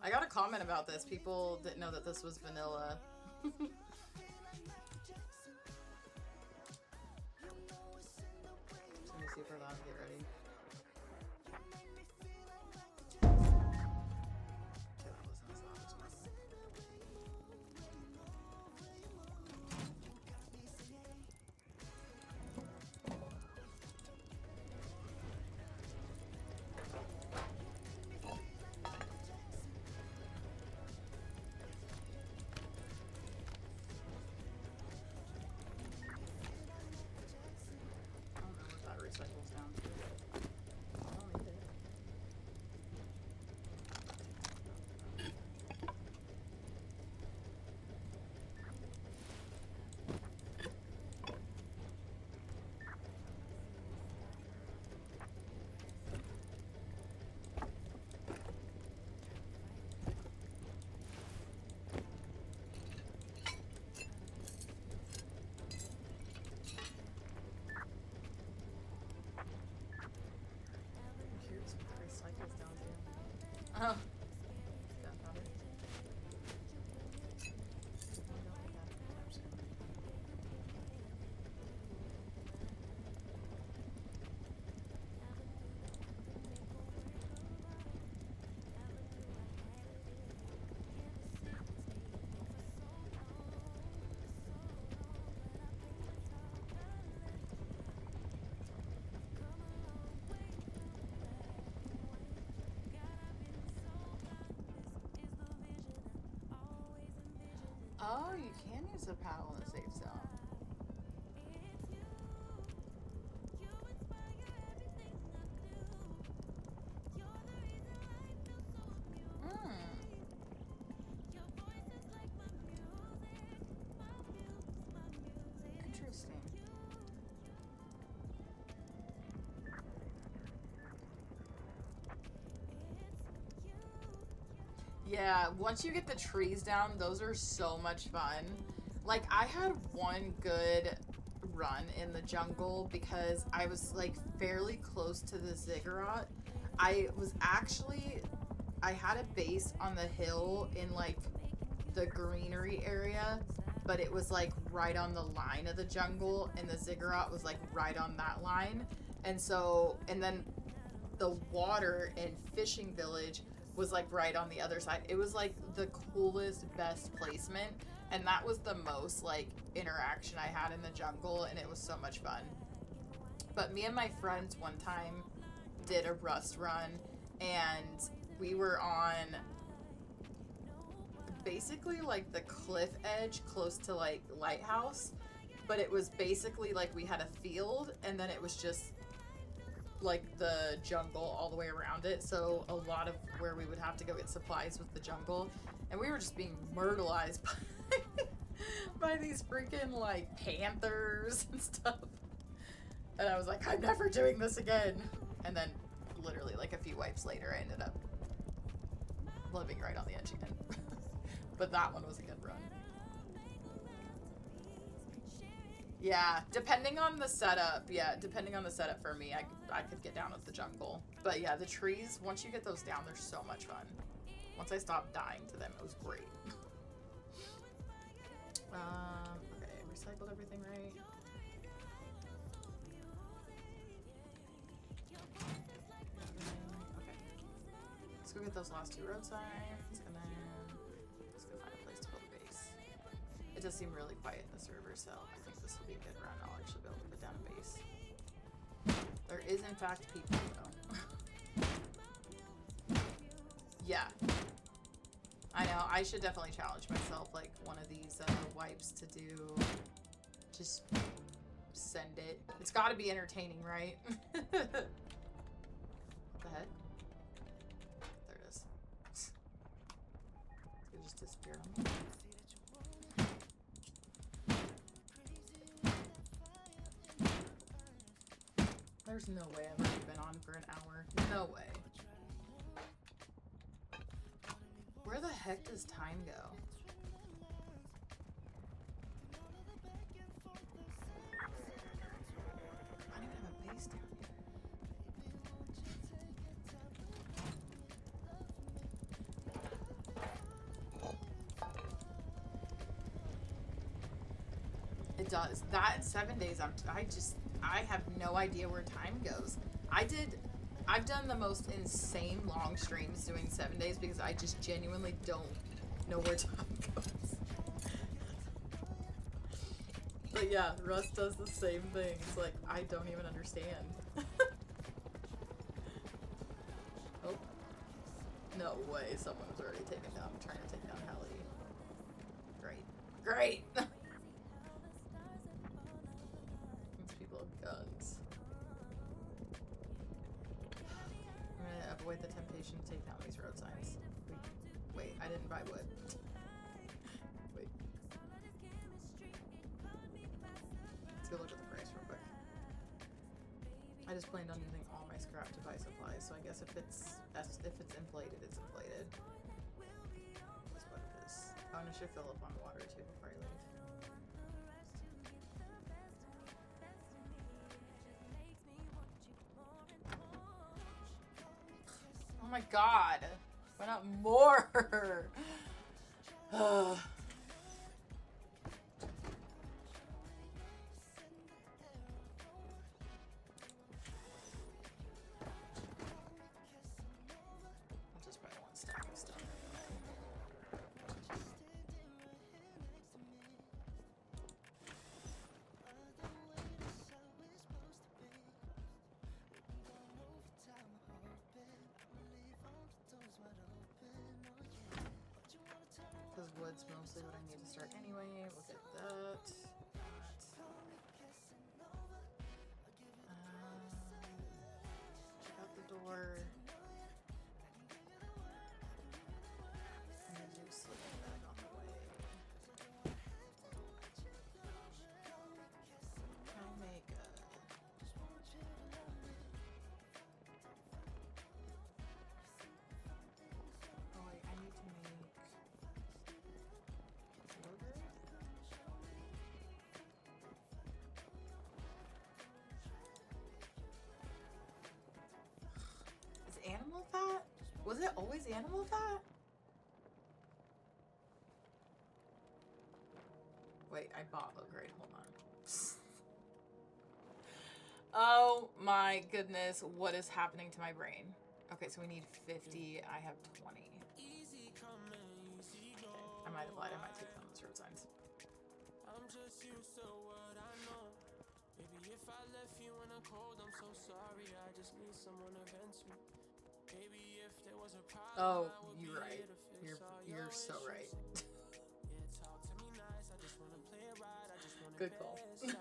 I got a comment about this. People didn't know that this was vanilla. Let me see if we're allowed to get ready. Recycles down to. I'll eat it. Oh. Gunpowder. Oh, you can use a paddle in the safe zone. Interesting. Yeah, once you get the trees down, those are so much fun. Like, I had one good run in the jungle because I was, like, fairly close to the ziggurat. I had a base on the hill in, like, the greenery area, but it was, like, right on the line of the jungle, and the ziggurat was, like, right on that line. And so, and then the water in Fishing Village was like right on the other side. It was like the coolest, best placement, and that was the most like interaction I had in the jungle, and it was so much fun. But me and my friends one time did a rust run, and we were on basically like the cliff edge close to like Lighthouse, but it was basically like we had a field, and then it was just like the jungle all the way around it. So a lot of where we would have to go get supplies was the jungle, and we were just being myrtleized by these freaking like panthers and stuff. And I was like, I'm never doing this again. And then literally like a few wipes later, I ended up living right on the edge again. But that one was a good run. Yeah, depending on the setup. Yeah, depending on the setup for me, I could get down with the jungle. But yeah, the trees, once you get those down, they're so much fun. Once I stopped dying to them, it was great. Okay, recycled everything right. Okay. Let's go get those last 2 road signs, and then let's go find a place to build a base. It does seem really quiet in the server, so I think this will be a good run. I'll actually be able to put down a base. There is, in fact, people, though. Yeah. I know, I should definitely challenge myself, like, one of these wipes to do. Just send it. It's gotta be entertaining, right? What the heck? There it is. It just disappeared on me. There's no way I've already been on for an hour. No way. Where the heck does time go? I don't even have a base down here. It does. That in 7 days, I have no idea where time goes. I've done the most insane long streams doing 7 days because I just genuinely don't know where time goes. But yeah, Russ does the same thing. It's like, I don't even understand. Oh. No way, someone was already taken down, trying to take down Hallie. Great. Great! These people have guns. I'm gonna avoid the temptation to take down these road signs. Wait, I didn't buy wood. Wait. Let's go look at the price real quick. I just planned on using all my scrap to buy supplies, so I guess if it's inflated, it's inflated. That's what it is. Oh, and I should fill up on water too before I leave. Oh my god! Why not more? I'll just buy 1 stack of stuff. Because wood's mostly what I need to start anyway. We'll get that. Check out the door. I'm gonna do a sleeping bag on the way. Can I make a... Oh wait, I need to make... Yogurt? Is animal fat? Was it always animal fat? Wait, I bought low grade. Hold on. Oh my goodness, what is happening to my brain? Okay, so we need 50. I have 20. Okay, I might have lied. I might take them as road signs. I'm just used to what I know. Baby, if I left you when I'm cold, I'm so sorry. I just need someone to vent to. Baby, if there was a problem, Oh, you're right. You're so right. yeah, talk to me nice. I just wanna play it right. I just wanna Good call. Baby,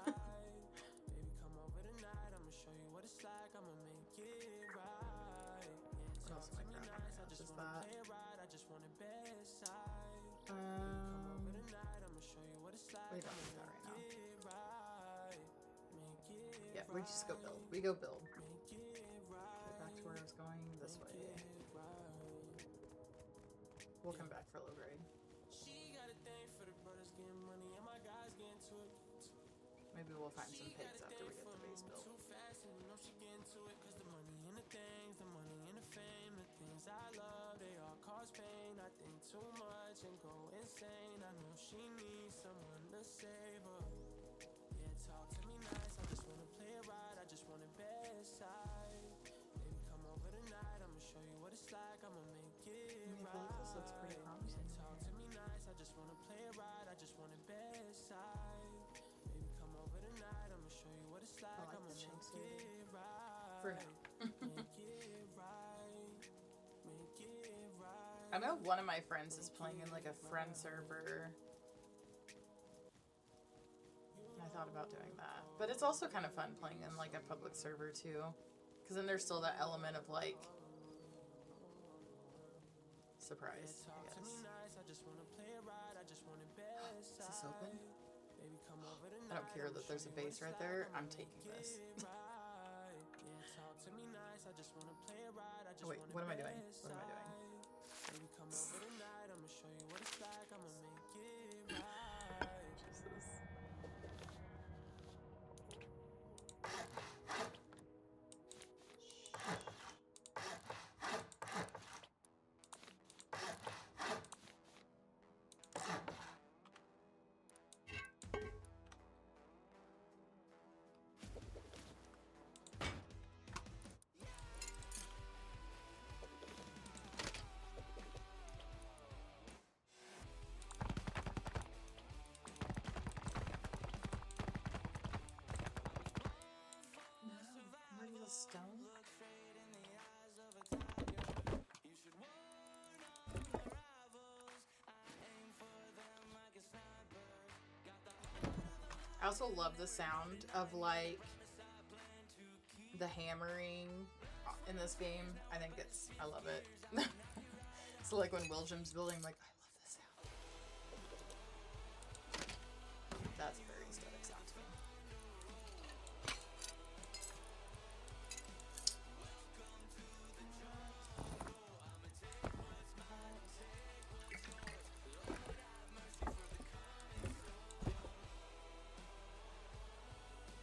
come over tonight. I'ma show you what it's like. I'ma make it right. Yeah, What else am I grabbing right now? Just that. I just wanna bedside. We don't need that right now. Yeah, we just go build. We go build. Go back to where I was going, this way. We'll come back for low grade. Maybe we'll find some pigs after we get the base built. I think too much and go insane. I know she needs someone to save her. Yeah, talk to me nice. I just wanna play it right. I just wanna bedside. Baby, come over tonight. I'ma show you what it's like. I'ma make it right. This looks pretty promising. Talk to me nice. I just wanna play it right. I just wanna bedside. Baby, come over tonight. I'ma show you what it's like. I like I'ma the chunks make it right. for now. Make it right. Make it right. I know one of my friends is playing in like a friend server. I thought about doing that. But it's also kind of fun playing in like a public server too. Because then there's still that element of like surprise, I guess. Is this open? I don't care that there's a base right there. I'm taking this. Oh wait, what am I doing? What am I doing? Baby, come over tonight. I'ma show you what it's like. I'ma make it right. Jesus. Stone? I also love the sound of like the hammering in this game. I think I love it. So like when William's building, I'm like, I love this sound. That's very aesthetic sound to me.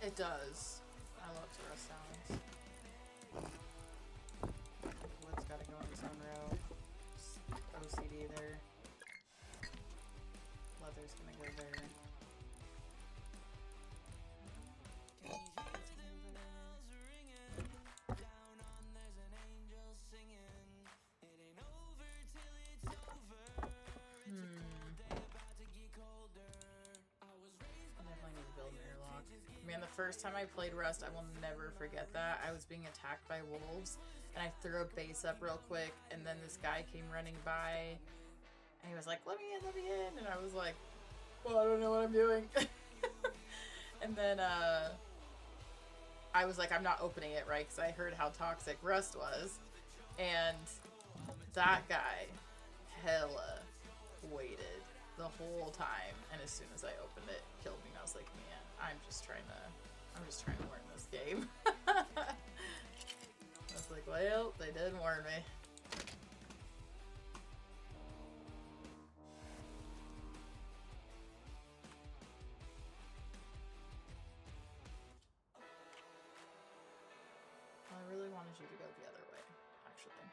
It does. I love terrace sounds. Wood's gotta go in its own row. OCD there. Leather's gonna go there. Man, the first time I played Rust, I will never forget that. I was being attacked by wolves, and I threw a base up real quick, and then this guy came running by, and he was like, let me in, and I was like, well, I don't know what I'm doing. And then, I was like, I'm not opening it, right, because I heard how toxic Rust was, and that guy hella waited the whole time, and as soon as I opened it, killed me, and I was like, man, I'm just trying to learn this game. I was like, well, they did warn me. I really wanted you to go the other way, actually.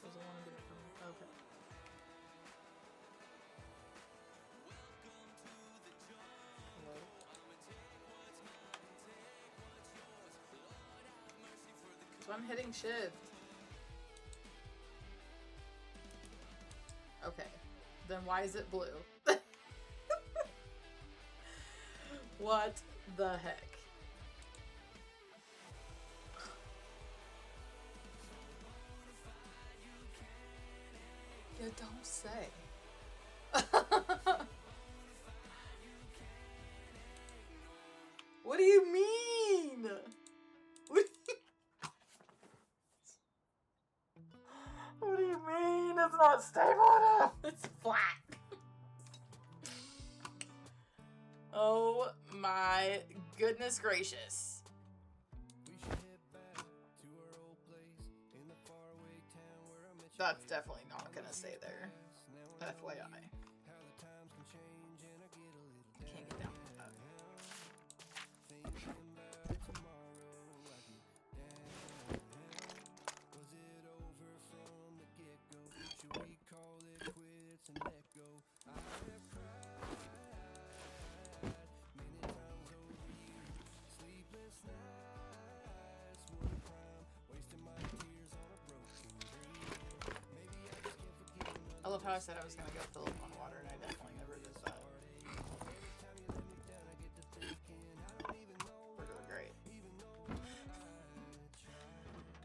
Doesn't want to So I'm hitting shift. Okay. Then why is it blue? What the heck? You don't say. What do you mean? What do you mean it's not stable enough? It's flat. Oh my goodness gracious. That's definitely not gonna stay there. FYI. Can't get down with that. I love how I said I was gonna go fill up on water and I definitely never did that. We're doing great.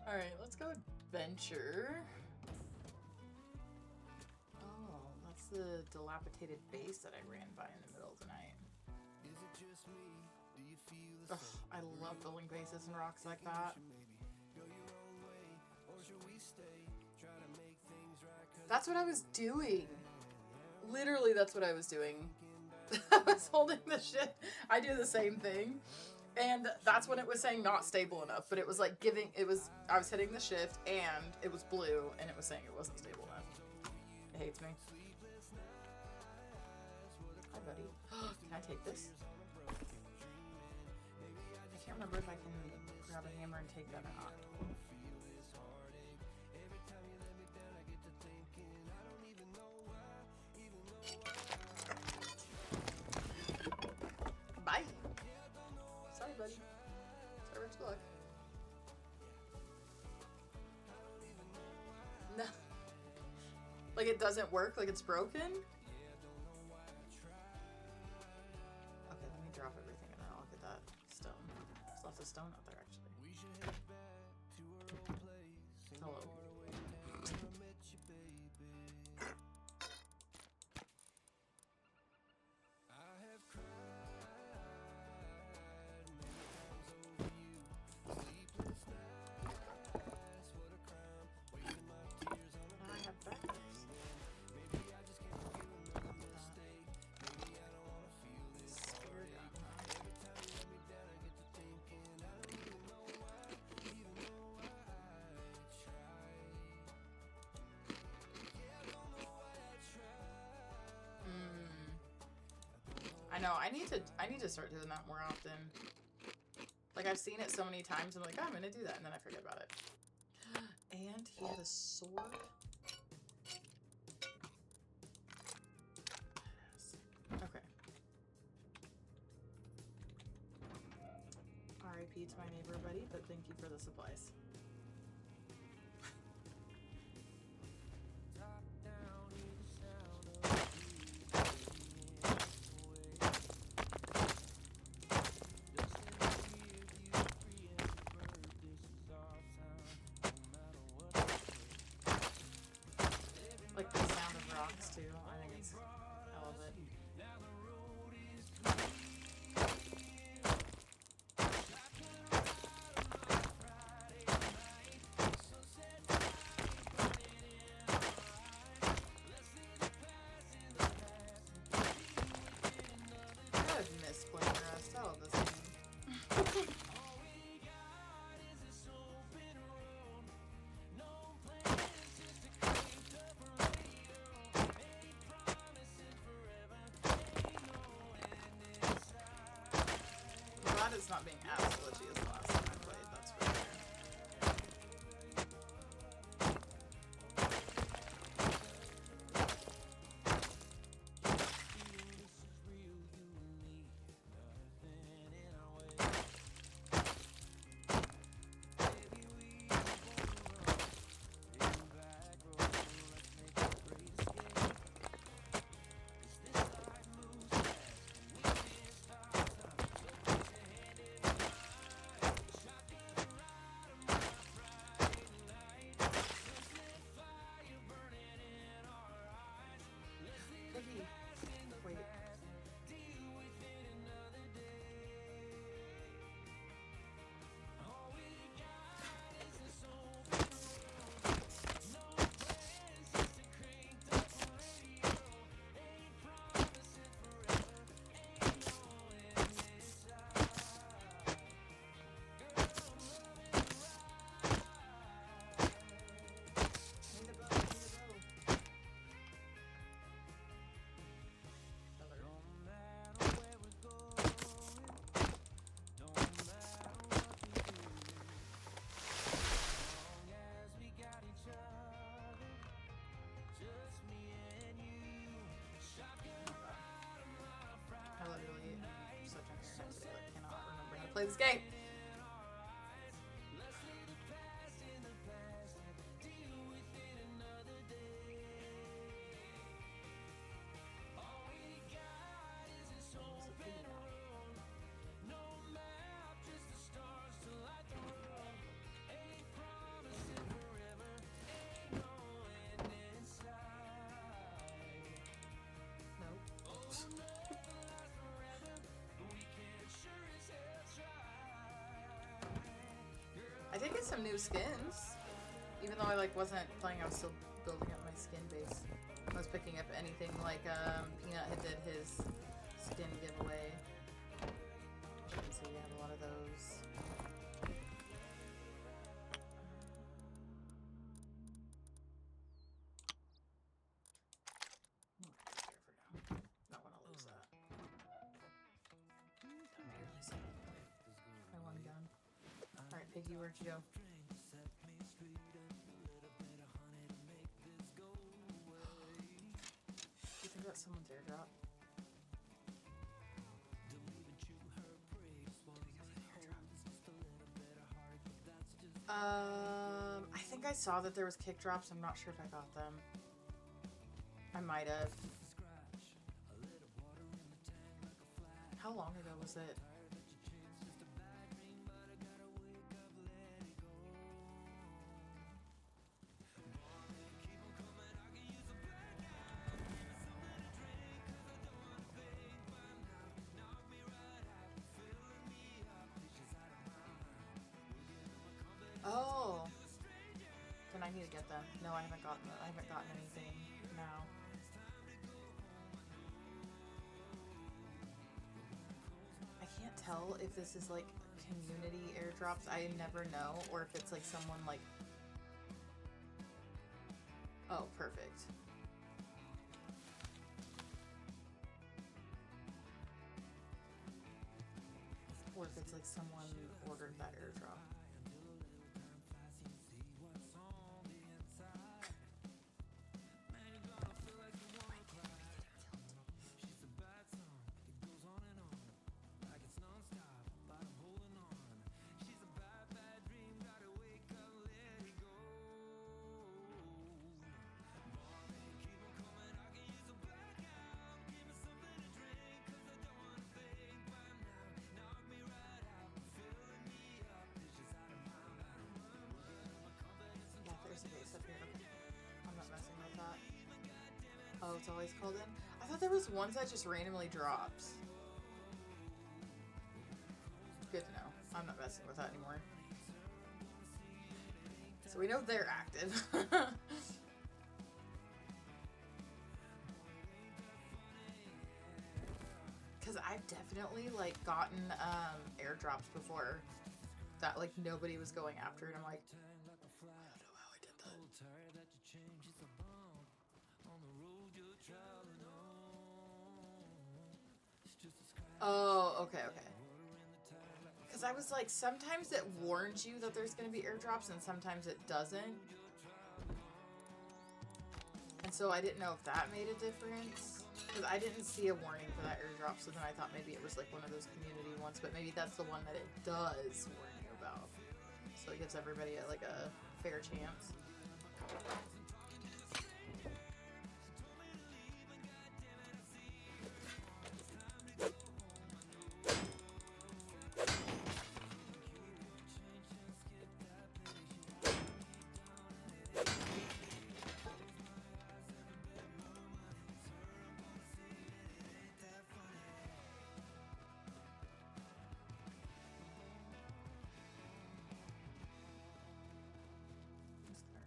Alright, let's go adventure. Oh, that's the dilapidated base that I ran by in the middle of the night. Ugh, I love building bases and rocks like that. That's what I was doing. Literally, that's what I was doing. I was holding the shit. I do the same thing. And that's when it was saying not stable enough. But it was like giving, I was hitting the shift and it was blue and it was saying it wasn't stable enough. It hates me. Hi, buddy. Can I take this? I can't remember if I can grab a hammer and take that or not. Bye. Sorry, buddy. Sorry for luck. No. Like it doesn't work? Like it's broken? Okay, let me drop everything and then I'll get that stone. There's lots of stone out there, actually. Hello. I know, I need to start doing that more often. Like I've seen it so many times, I'm like, oh, I'm gonna do that, and then I forget about it. And he had a sword. Okay. R.I.P. to my neighbor buddy, but thank you for the supplies. Like the sound of rocks too. I think it's, I love it. I've missed playing Rust. I love this game. I'm glad it's not being as glitchy as the last time I played, that's for sure. play this game. I did get some new skins. Even though I like wasn't playing, I was still building up my skin base. I was picking up anything like Peanut had did his skin giveaway. As you can see, we have a lot of those. Not want to lose that. My one gun. Alright, Piggy, where'd you go? Do you think that's someone's airdrop? I think I saw that there was kick drops. I'm not sure if I got them. I might have. How long ago was it? Oh, then I need to get them. No, I haven't gotten anything now. I can't tell if this is like community airdrops. I never know, or if it's like someone like. Oh, perfect. Or if it's like someone ordered that airdrop. Oh, it's always called in? I thought there was ones that just randomly drops. Good to know. I'm not messing with that anymore. So we know they're active. Because I've definitely like gotten airdrops before that like nobody was going after, and I'm like, I don't know how I did that. Oh, okay. Because I was like, sometimes it warns you that there's going to be airdrops, and sometimes it doesn't. And so I didn't know if that made a difference. Because I didn't see a warning for that airdrop, so then I thought maybe it was like one of those community ones, but maybe that's the one that it does warn you about. So it gives everybody like a fair chance.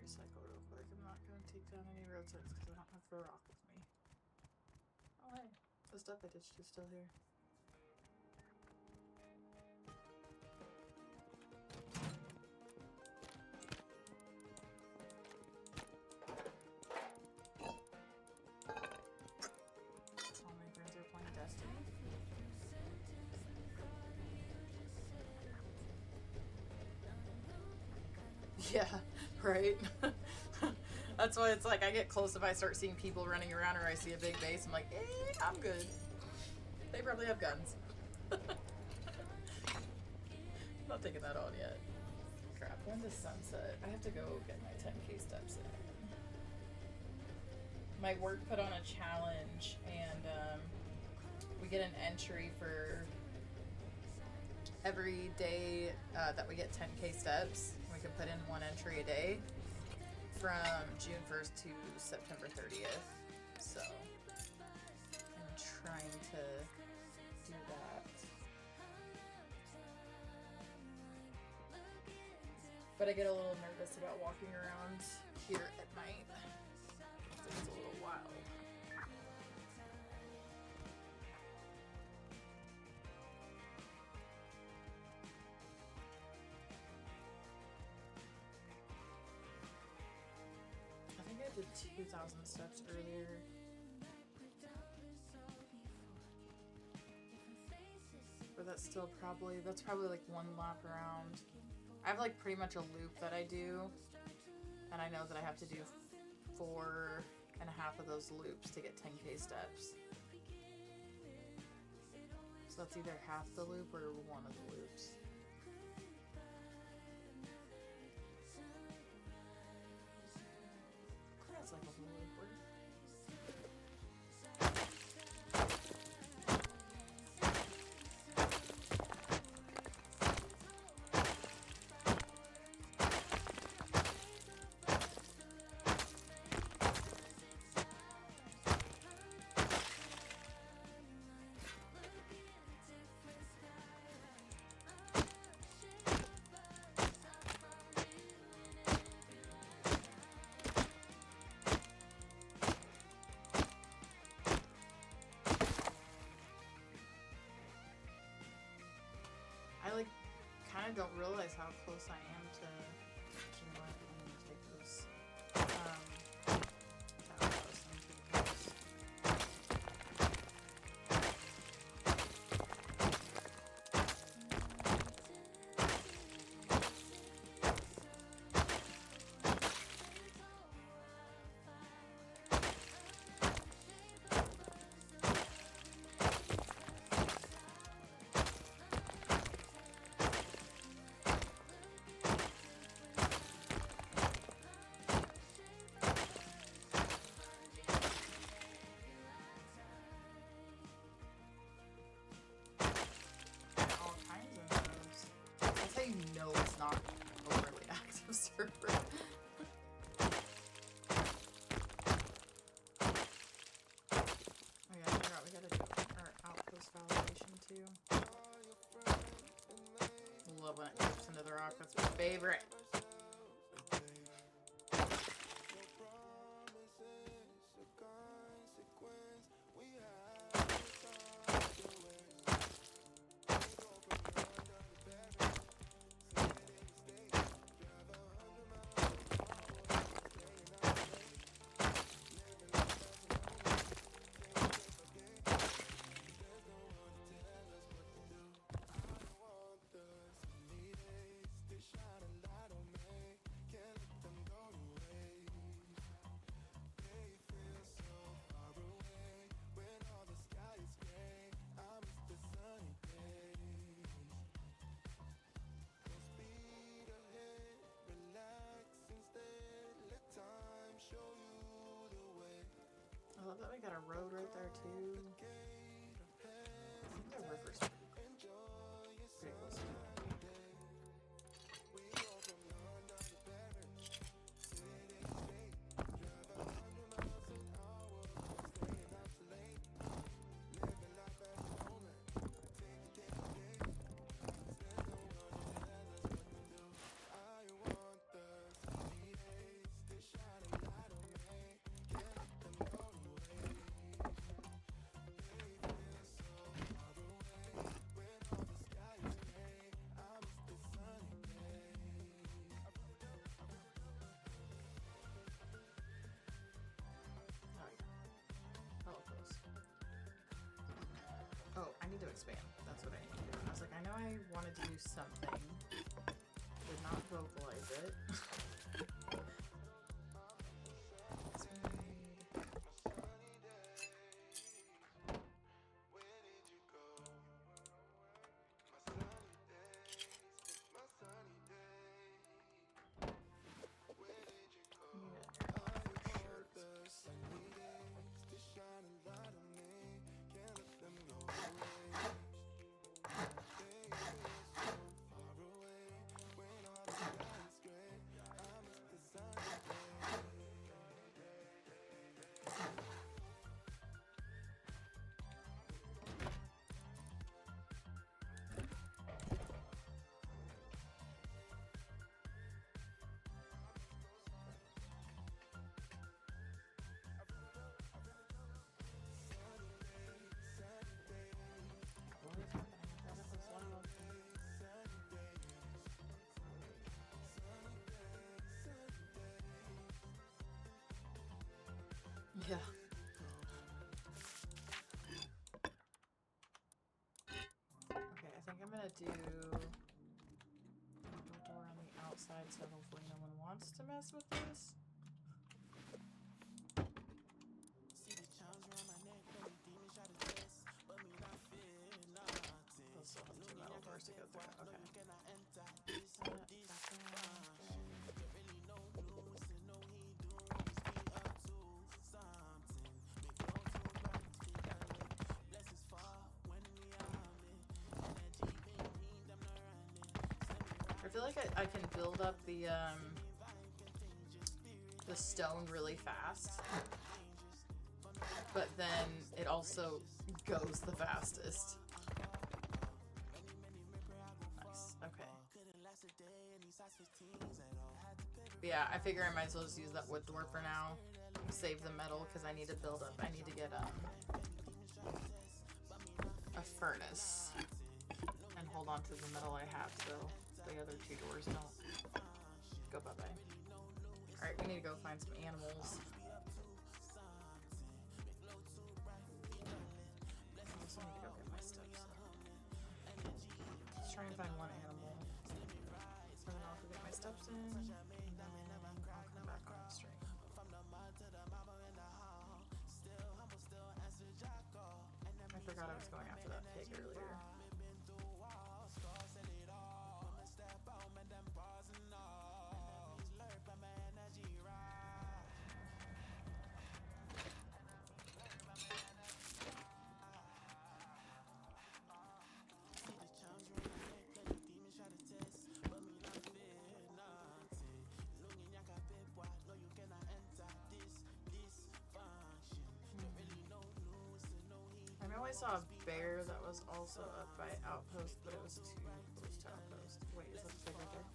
Recycle real quick. I'm not going to take down any road signs because I don't have the rock with me. Oh hey, the stuff I ditched is still here. All my friends are playing Destiny. Yeah, right? That's why it's like I get close if I start seeing people running around or I see a big base. I'm like, I'm good. They probably have guns. not taking that on yet. Crap, when does sunset? I have to go get my 10K steps in. My work put on a challenge, and we get an entry for every day that we get 10K steps. We can put in one entry a day from June 1st to September 30th. So I'm trying to do that. But I get a little nervous about walking around here at night. It's a little wild. I think I did 2,000 steps earlier. But that's probably like one lap around. I have like pretty much a loop that I do, and I know that I have to do 4.5 of those loops to get 10K steps. So that's either half the loop or one of the loops. That's like a whole loop worth. I like kind of don't realize how close I am to. You know what? I'm gonna take this. That was pretty close. All kinds of those. That's how you know it's not overly active server. Oh yeah, I forgot we gotta do our outpost validation too. Love when it clips into the rock, that's my favorite. I love that we got a road right there too. I think the river's pretty close to it. Oh, I need to expand. That's what I need to do. I was like, I know I wanted to do something. Did not vocalize it. Yeah. Okay, I think I'm gonna do a door on the outside so hopefully no one wants to mess with this. They'll still have 2 metal doors to go through. Okay. I feel like I can build up the stone really fast, but then it also goes the fastest. Nice. Okay. But yeah, I figure I might as well just use that wood door for now. Save the metal because I need to build up. I need to get a furnace and hold on to the metal I have so the other 2 doors don't go bye-bye. Alright, we need to go find some animals. I also need to go get my stuff, so. Let's try and find one animal. And then I'll go get my steps in, and then I'll come back on the stream. I forgot I was going after that pig earlier. I know I saw a bear that was also up by Outpost, but it was too close to Outpost. Wait, is that the pig right there?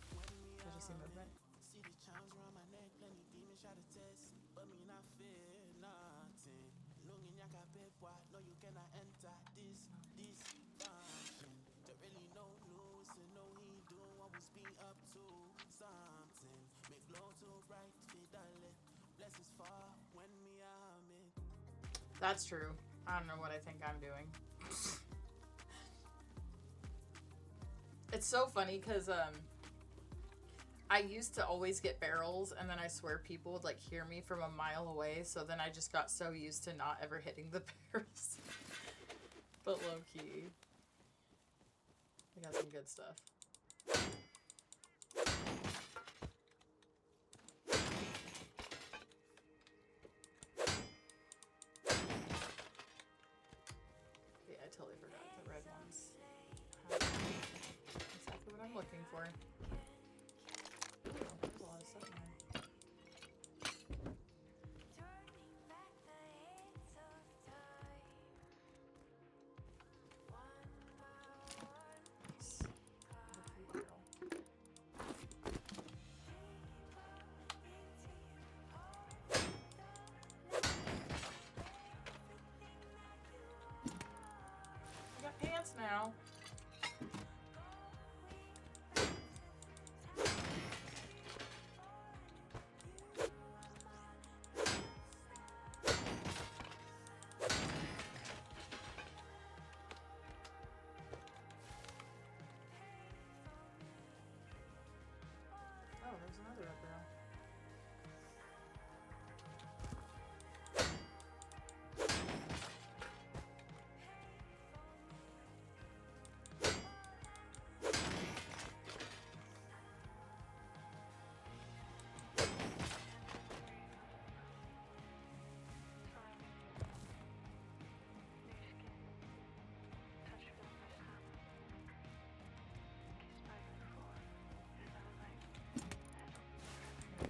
Did you see movement? That's true. I don't know what I think I'm doing. It's so funny because I used to always get barrels, and then I swear people would like hear me from a mile away, so then I just got so used to not ever hitting the barrels. But low key, I got some good stuff. Yeah, I totally forgot the red ones. Exactly what I'm looking for. Ooh, there's a lot of stuff in there. I got pants now. Oh, there's another up there.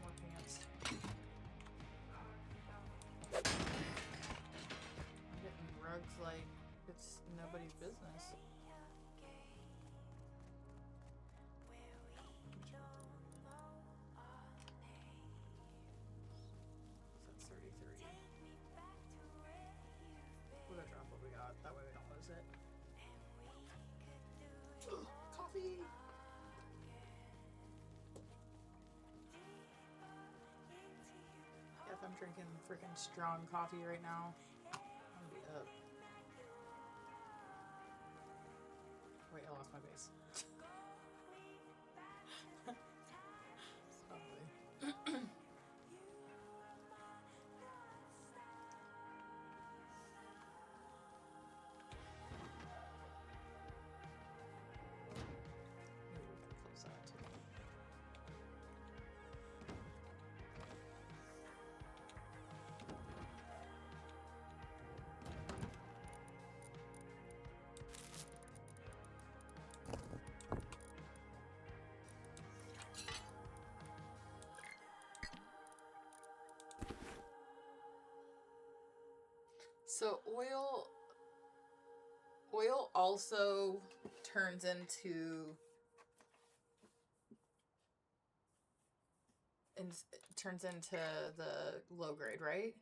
More pants. I'm getting rugs like it's nobody's business. So that's 33. We're gonna drop what we got. That way we don't lose it. Coffee! Yep, I'm drinking. drinking freaking strong coffee right now. I'm gonna be up. Wait, I lost my base. Probably. Maybe we can close that too. So oil also turns into the low grade, right?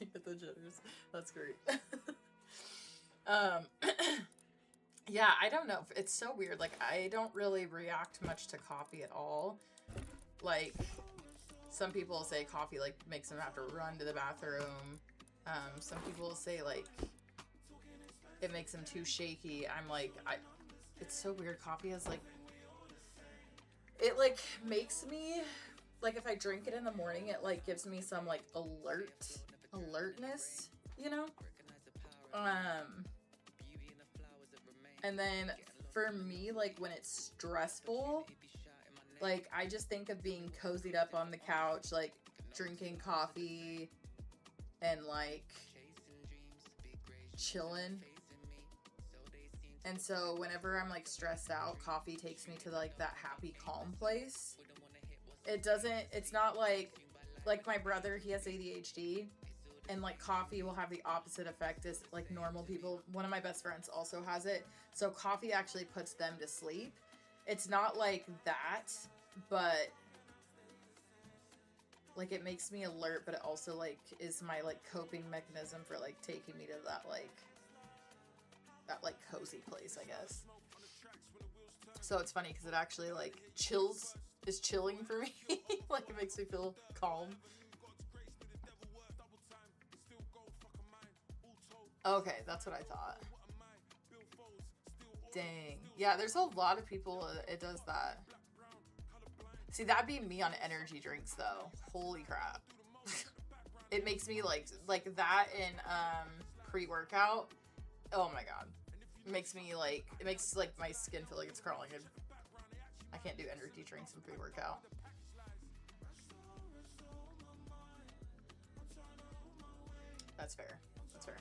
You get the jitters. That's great. Yeah, I don't know. It's so weird. Like, I don't really react much to coffee at all. Like, some people say coffee, like, makes them have to run to the bathroom. Some people say, like, it makes them too shaky. I'm like, it's so weird. Coffee is, like, it, like, makes me, like, if I drink it in the morning, it, like, gives me some, like, alertness, you know? And then for me, like, when it's stressful, like, I just think of being cozied up on the couch, like, drinking coffee and, like, chilling. And so whenever I'm, like, stressed out, coffee takes me to, like, that happy, calm place. It's not like my brother, he has ADHD. And, like, coffee will have the opposite effect as, like, normal people. One of my best friends also has it. So coffee actually puts them to sleep. It's not like that, but, like, it makes me alert, but it also, like, is my, like, coping mechanism for, like, taking me to that, like, cozy place, I guess. So it's funny because it actually, like, is chilling for me. Like, it makes me feel calm. Okay, that's what I thought. Dang. Yeah, there's a lot of people it does that. See, that'd be me on energy drinks, though. Holy crap. It makes me, like that in pre-workout. Oh, my God. It makes, like, my skin feel like it's crawling. I can't do energy drinks in pre-workout. That's fair. That's fair.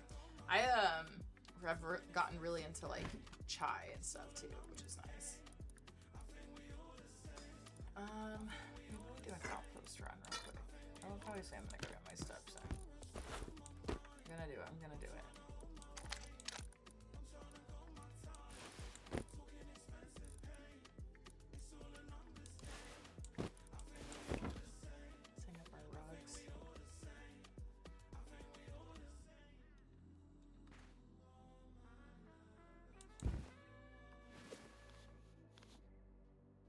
I've gotten really into, like, chai and stuff too, which is nice. I'm gonna do an outpost run real quick. I'll probably say I'm gonna get my steps in. I'm gonna do it. Setting up our rugs.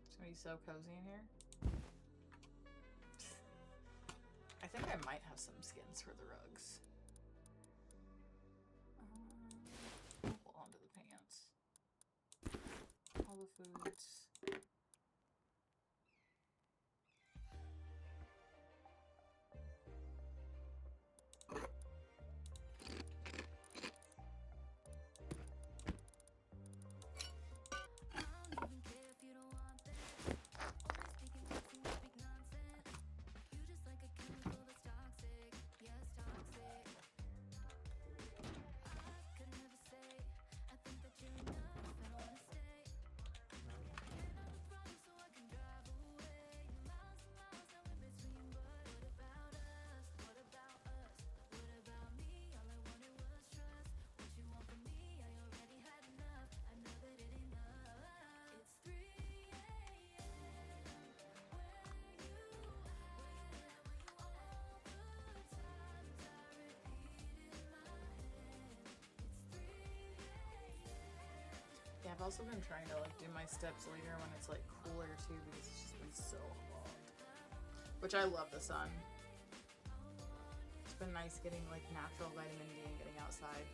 It's gonna be so cozy in here. I think I might have some skins for the rugs. Hold on to the pants. All the foods. I've also been trying to like do my steps later when it's like cooler too, because it's just been so hot. Which I love the sun. It's been nice getting like natural vitamin D and getting outside.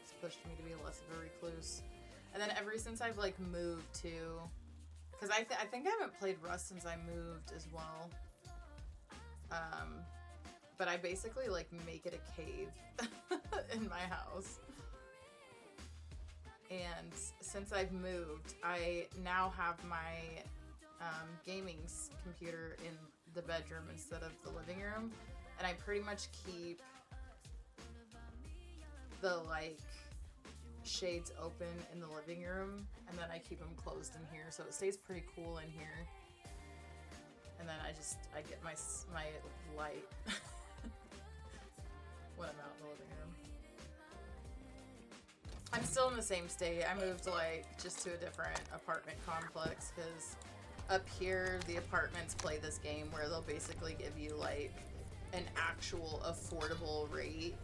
It's pushed me to be less of a recluse. And then ever since I've like moved to, because I think I haven't played Rust since I moved as well. But I basically like make it a cave in my house. And since I've moved, I now have my gaming computer in the bedroom instead of the living room. And I pretty much keep the like shades open in the living room, and then I keep them closed in here, so it stays pretty cool in here. And then I get my light when I'm out in the living room. I'm still in the same state. I moved like just to a different apartment complex because up here the apartments play this game where they'll basically give you like an actual affordable rate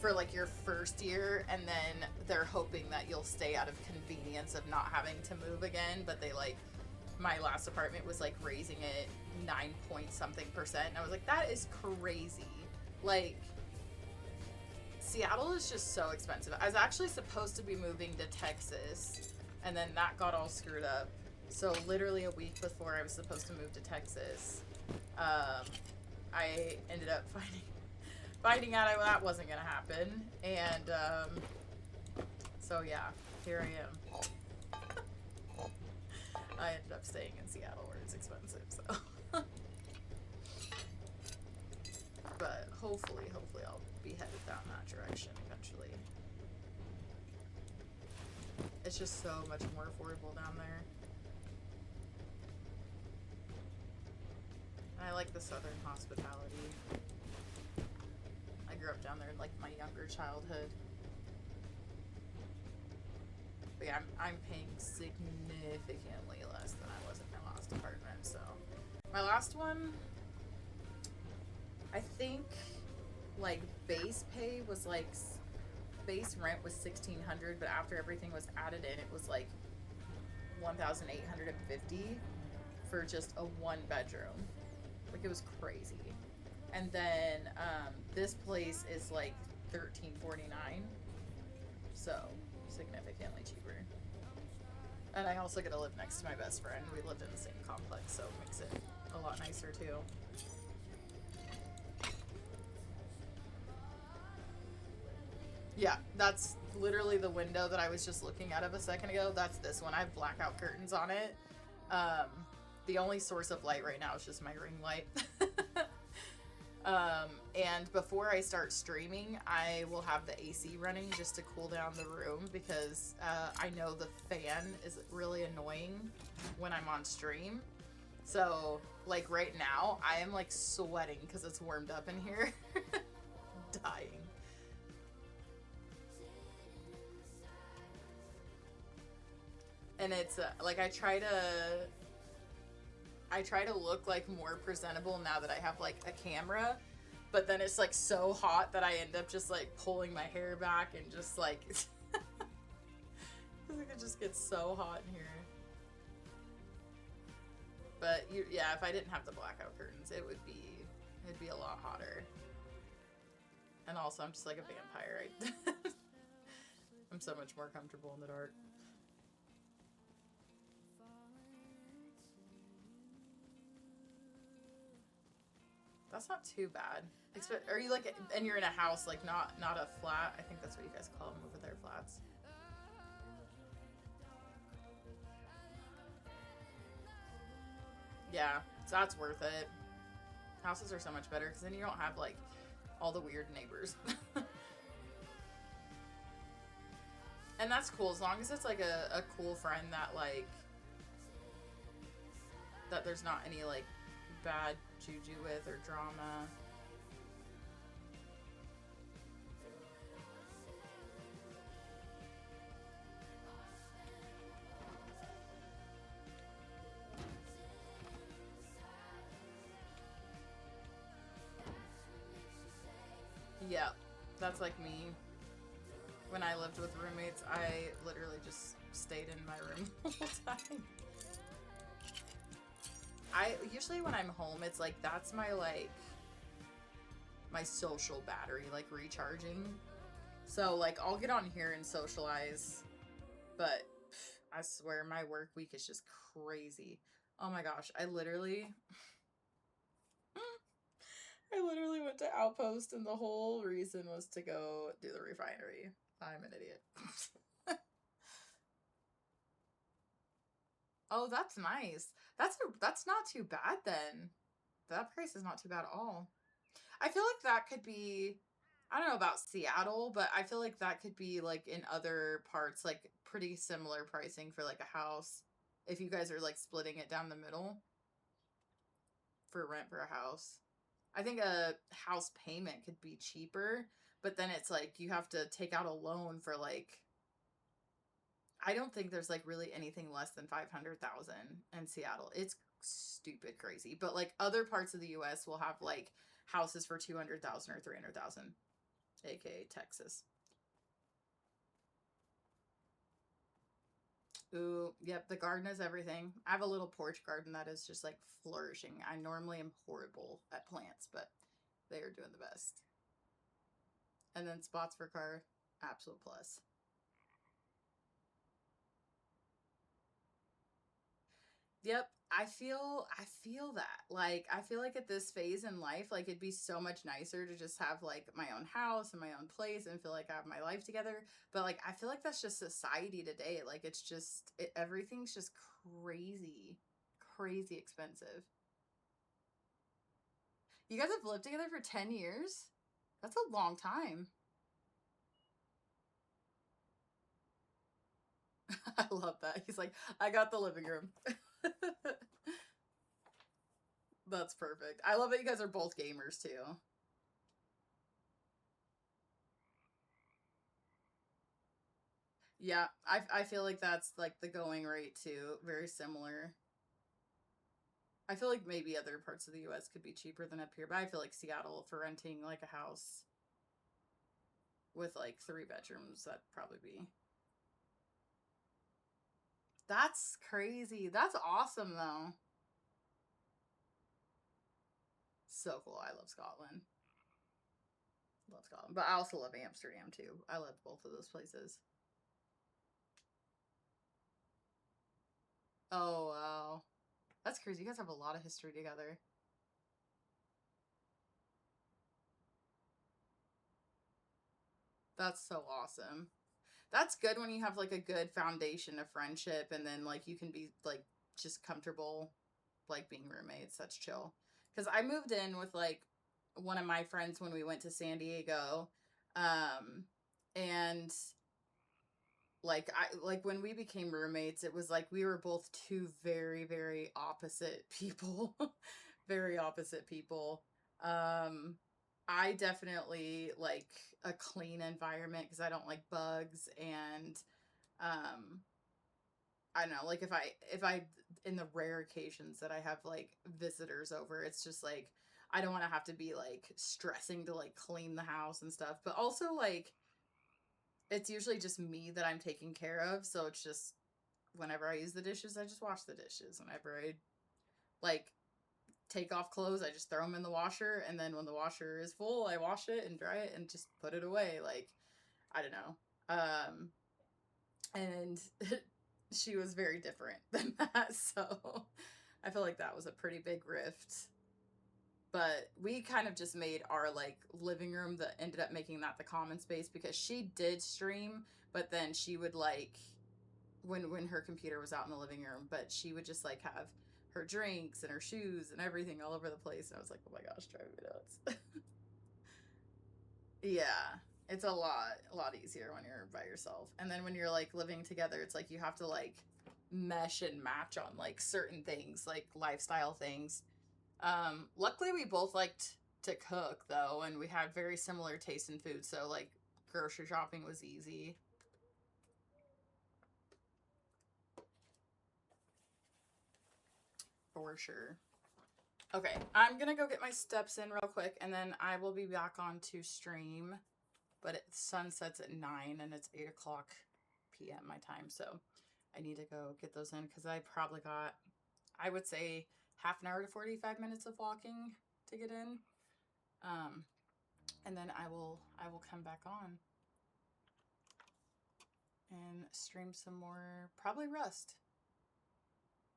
for like your first year, and then they're hoping that you'll stay out of convenience of not having to move again. But they like, my last apartment was like raising it 9 point something percent, and I was like, that is crazy. Like, Seattle is just so expensive. I was actually supposed to be moving to Texas, and then that got all screwed up. So literally a week before I was supposed to move to Texas, I ended up finding out that wasn't gonna happen, and so yeah, here I am. I ended up staying in Seattle where it's expensive, so. But hopefully I'll be headed down that direction eventually. It's just so much more affordable down there. And I like the southern hospitality. I grew up down there in like my younger childhood. But yeah, I'm paying significantly less than I was in my last apartment, so. My last one, I think like base pay was like, base rent was $1,600, but after everything was added in, it was like $1,850 for just a 1-bedroom. Like, it was crazy. And then this place is like $1,349, so significantly cheaper. And I also get to live next to my best friend. We lived in the same complex, so it makes it a lot nicer too. Yeah, that's literally the window that I was just looking at a second ago. That's this one. I have blackout curtains on it. The only source of light right now is just my ring light. And before I start streaming, I will have the AC running just to cool down the room, because I know the fan is really annoying when I'm on stream. So, like right now, I am like sweating because it's warmed up in here. Dying. And it's like I try to look like more presentable now that I have like a camera, but then it's like so hot that I end up just like pulling my hair back and just like it just gets so hot in here. But yeah, if I didn't have the blackout curtains, it'd be a lot hotter. And also, I'm just like a vampire. I'm so much more comfortable in the dark. That's not too bad. Are you like, and you're in a house, like not a flat? I think that's what you guys call them over there, flats. Yeah, so that's worth it. Houses are so much better because then you don't have like all the weird neighbors. And that's cool as long as it's like a cool friend that like, that there's not any like bad juju with or drama. Yeah, That's like me. When I lived with roommates, I literally just stayed in my room the whole time. I usually when I'm home, it's like that's my like my social battery, like recharging. So like I'll get on here and socialize, but I swear my work week is just crazy. Oh my gosh, I literally went to Outpost and the whole reason was to go do the refinery. I'm an idiot. Oh, that's nice. That's not too bad then. That price is not too bad at all. I feel like that could be, I don't know about Seattle, but I feel like that could be like in other parts, like pretty similar pricing for like a house. If you guys are like splitting it down the middle for rent for a house. I think a house payment could be cheaper, but then it's like you have to take out a loan for like, I don't think there's like really anything less than 500,000 in Seattle. It's stupid crazy. But like other parts of the US will have like houses for 200,000 or 300,000, aka Texas. Ooh, yep, the garden is everything. I have a little porch garden that is just like flourishing. I normally am horrible at plants, but they are doing the best. And then spots for car, absolute plus. Yep, I feel that. Like I feel like at this phase in life, like it'd be so much nicer to just have like my own house and my own place and feel like I have my life together. But like I feel like that's just society today. Like it's just everything's just crazy, crazy expensive. You guys have lived together for 10 years? That's a long time. I love that. He's like, I got the living room. That's perfect. I love that you guys are both gamers too. Yeah, I feel like that's like the going rate too. Very similar. I feel like maybe other parts of the US could be cheaper than up here, but I feel like Seattle for renting like a house with like 3 bedrooms, that'd probably be. That's crazy. That's awesome though. So cool. I love Scotland. Love Scotland. But I also love Amsterdam too. I love both of those places. Oh wow. That's crazy. You guys have a lot of history together. That's so awesome. That's good when you have like a good foundation of friendship and then like you can be like just comfortable like being roommates. That's chill. Cuz I moved in with like one of my friends when we went to San Diego. And like when we became roommates, it was like we were both two very opposite people. Very opposite people. Um I definitely like a clean environment because I don't like bugs and um I don't know, like if I in the rare occasions that I have like visitors over, it's just like I don't want to have to be like stressing to like clean the house and stuff. But also like it's usually just me that I'm taking care of, so it's just whenever I use the dishes, I just wash the dishes. Whenever I like take off clothes, I just throw them in the washer, and then when the washer is full, I wash it and dry it and just put it away. Like I don't know. And she was very different than that, so I feel like that was a pretty big rift. But we kind of just made our like living room that ended up making that the common space because she did stream, but then she would like when her computer was out in the living room, but she would just like have her drinks and her shoes and everything all over the place. And I was like, oh my gosh, driving me nuts. Yeah, it's a lot easier when you're by yourself. And then when you're like living together, it's like you have to like mesh and match on like certain things, like lifestyle things. Luckily we both liked to cook though, and we had very similar taste in food, so like grocery shopping was easy. For sure. Okay, I'm gonna go get my steps in real quick and then I will be back on to stream. but the sun sets at 9 and it's 8 o'clock p.m. my time. So I need to go get those in because I probably got, I would say, half an hour to 45 minutes of walking to get in. And then I will come back on and stream some more, probably Rust.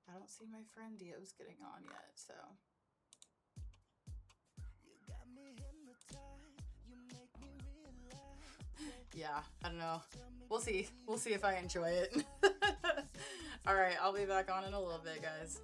I don't see my friend Dio's getting on yet, so. Yeah, I don't know. We'll see. We'll see if I enjoy it. All right, I'll be back on in a little bit, guys.